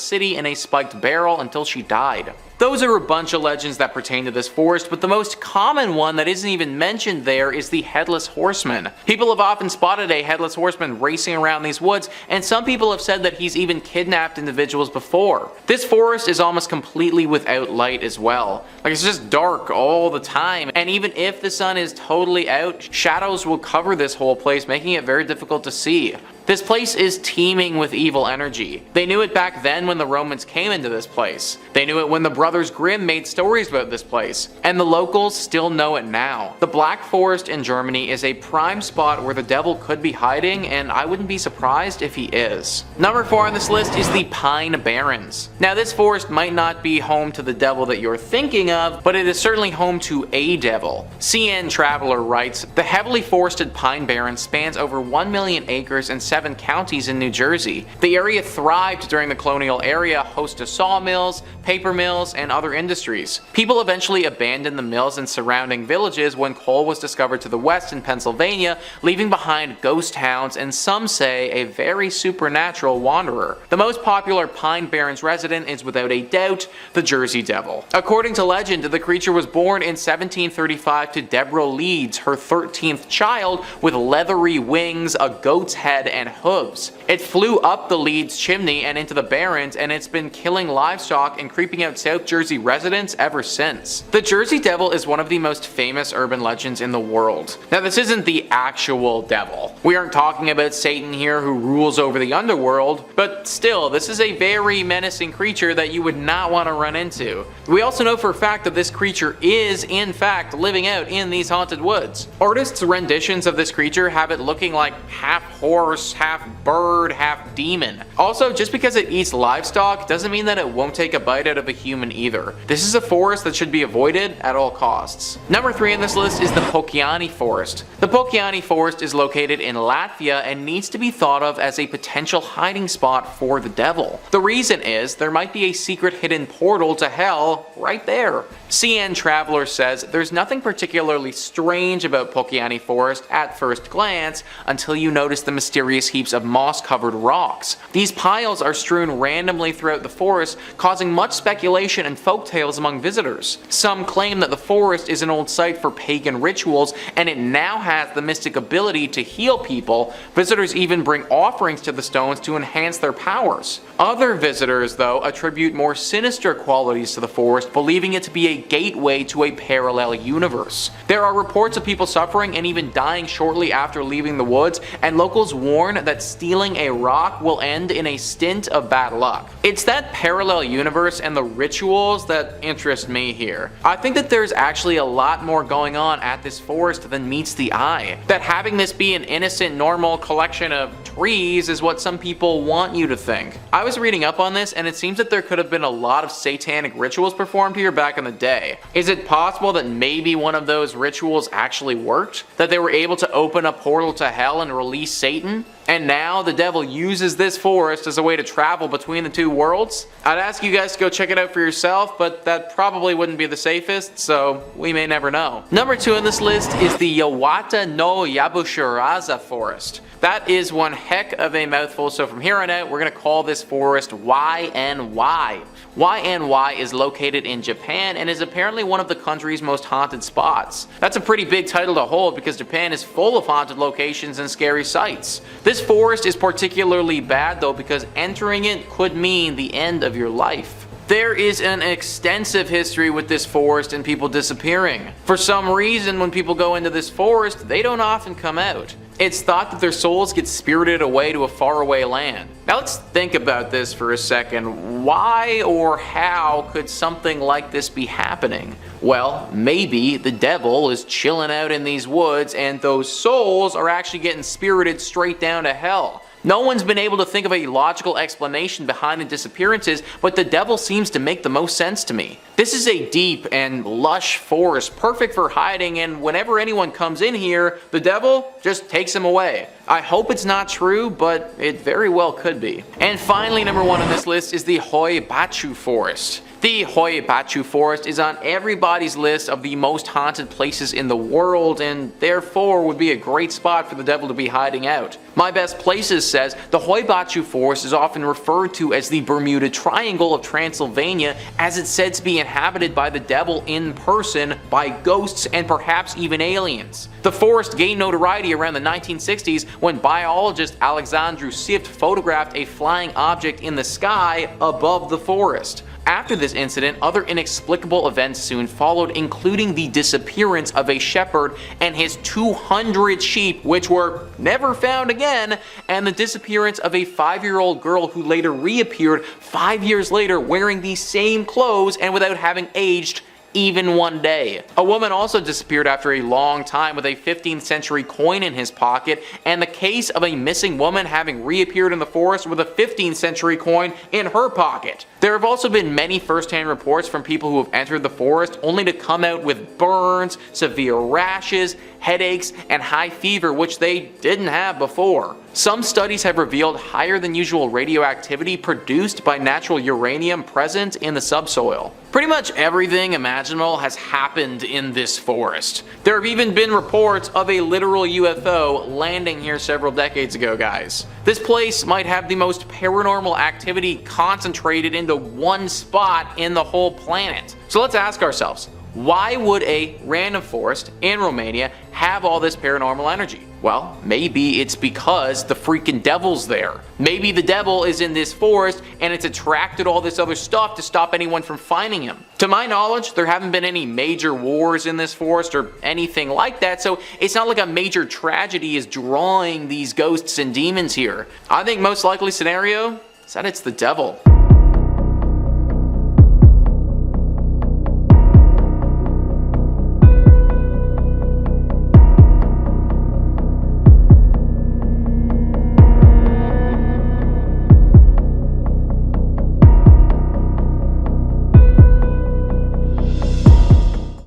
city in a spiked barrel until she died. Those are a bunch of legends that pertain to this forest, but the most common one that isn't even mentioned there is the Headless Horseman. People have often spotted a Headless Horseman racing around these woods, and some people have said that he's even kidnapped individuals before. This forest is almost completely without light as well. Like, it's just dark all the time, and even if the sun is totally out, shadows will cover this whole place, making it very difficult to see. This place is teeming with evil energy. They knew it back then when the Romans came into this place. They knew it when the Brothers Grimm made stories about this place. And the locals still know it now. The Black Forest in Germany is a prime spot where the devil could be hiding, and I wouldn't be surprised if he is. Number 4 on this list is the Pine Barrens. Now, this forest might not be home to the devil that you're thinking of, but it is certainly home to a devil. CN Traveler writes, the heavily forested Pine Barrens spans over 1 million acres and 7 counties in New Jersey. The area thrived during the colonial era, host to sawmills, paper mills, and other industries. People eventually abandoned the mills in surrounding villages when coal was discovered to the west in Pennsylvania, leaving behind ghost towns and some say a very supernatural wanderer. The most popular Pine Barrens resident is without a doubt the Jersey Devil. According to legend, the creature was born in 1735 to Deborah Leeds, her 13th child, with leathery wings, a goat's head, and hooves. It flew up the Leeds chimney and into the Barrens, and it's been killing livestock and creeping out South Jersey residents ever since. The Jersey Devil is one of the most famous urban legends in the world. Now, this isn't the actual devil. We aren't talking about Satan here who rules over the underworld, but still, this is a very menacing creature that you would not want to run into. We also know for a fact that this creature is, in fact, living out in these haunted woods. Artists' renditions of this creature have it looking like half horse, half bird, half demon. Also, just because it eats livestock doesn't mean that it won't take a bite out of a human either. This is a forest that should be avoided at all costs. Number 3 on this list is the Pokiani Forest. The Pokiani Forest is located in Latvia and needs to be thought of as a potential hiding spot for the devil. The reason is there might be a secret hidden portal to hell right there. CN Traveler says there's nothing particularly strange about Pokiani Forest at first glance until you notice the mysterious heaps of moss-covered rocks. These piles are strewn randomly throughout the forest, causing much speculation and folktales among visitors. Some claim that the forest is an old site for pagan rituals and it now has the mystic ability to heal people. Visitors even bring offerings to the stones to enhance their powers. Other visitors, though, attribute more sinister qualities to the forest, believing it to be a gateway to a parallel universe. There are reports of people suffering and even dying shortly after leaving the woods, and locals warn that stealing a rock will end in a stint of bad luck. It's that parallel universe and the rituals that interest me here. I think that there's actually a lot more going on at this forest than meets the eye. That having this be an innocent, normal collection of trees is what some people want you to think. I was reading up on this, and it seems that there could have been a lot of satanic rituals performed here back in the day. Is it possible that maybe one of those rituals actually worked? That they were able to open a portal to hell and release Satan? And now the devil uses this forest as a way to travel between the two worlds? I'd ask you guys to go check it out for yourself, but that probably wouldn't be the safest, so we may never know. Number 2 on this list is the Yawata no Yabushiraza Forest. That is one heck of a mouthful, so from here on out, we're going to call this forest YNY. YNY is located in Japan and is apparently one of the country's most haunted spots. That's a pretty big title to hold because Japan is full of haunted locations and scary sights. This forest is particularly bad though because entering it could mean the end of your life. There is an extensive history with this forest and people disappearing. For some reason, when people go into this forest, they don't often come out. It's thought that their souls get spirited away to a faraway land. Now let's think about this for a second. Why or how could something like this be happening? Well, maybe the devil is chilling out in these woods and those souls are actually getting spirited straight down to hell. No one's been able to think of a logical explanation behind the disappearances, but the devil seems to make the most sense to me. This is a deep and lush forest, perfect for hiding, and whenever anyone comes in here, the devil just takes him away. I hope it's not true, but it very well could be. And finally, number 1 on this list is the Hoi Baciu Forest. The Hoi Baciu Forest is on everybody's list of the most haunted places in the world, and therefore would be a great spot for the devil to be hiding out. My Best Places says the Hoi Baciu Forest is often referred to as the Bermuda Triangle of Transylvania, as it's said to be inhabited by the devil in person, by ghosts, and perhaps even aliens. The forest gained notoriety around the 1960s when biologist Alexandru Sift photographed a flying object in the sky above the forest. After this incident, other inexplicable events soon followed, including the disappearance of a shepherd and his 200 sheep, which were never found again, and the disappearance of a 5-year-old girl who later reappeared 5 years later wearing the same clothes and without having aged even one day. A woman also disappeared after a long time with a 15th century coin in his pocket, and the case of a missing woman having reappeared in the forest with a 15th century coin in her pocket. There have also been many first-hand reports from people who have entered the forest only to come out with burns, severe rashes, headaches, and high fever, which they didn't have before. Some studies have revealed higher than usual radioactivity produced by natural uranium present in the subsoil. Pretty much everything imaginable has happened in this forest. There have even been reports of a literal UFO landing here several decades ago, guys. This place might have the most paranormal activity concentrated into one spot in the whole planet. So let's ask ourselves, why would a random forest in Romania have all this paranormal energy? Well, maybe it's because the freaking devil's there. Maybe the devil is in this forest and it's attracted all this other stuff to stop anyone from finding him. To my knowledge, there haven't been any major wars in this forest or anything like that, so it's not like a major tragedy is drawing these ghosts and demons here. I think most likely scenario is that it's the devil.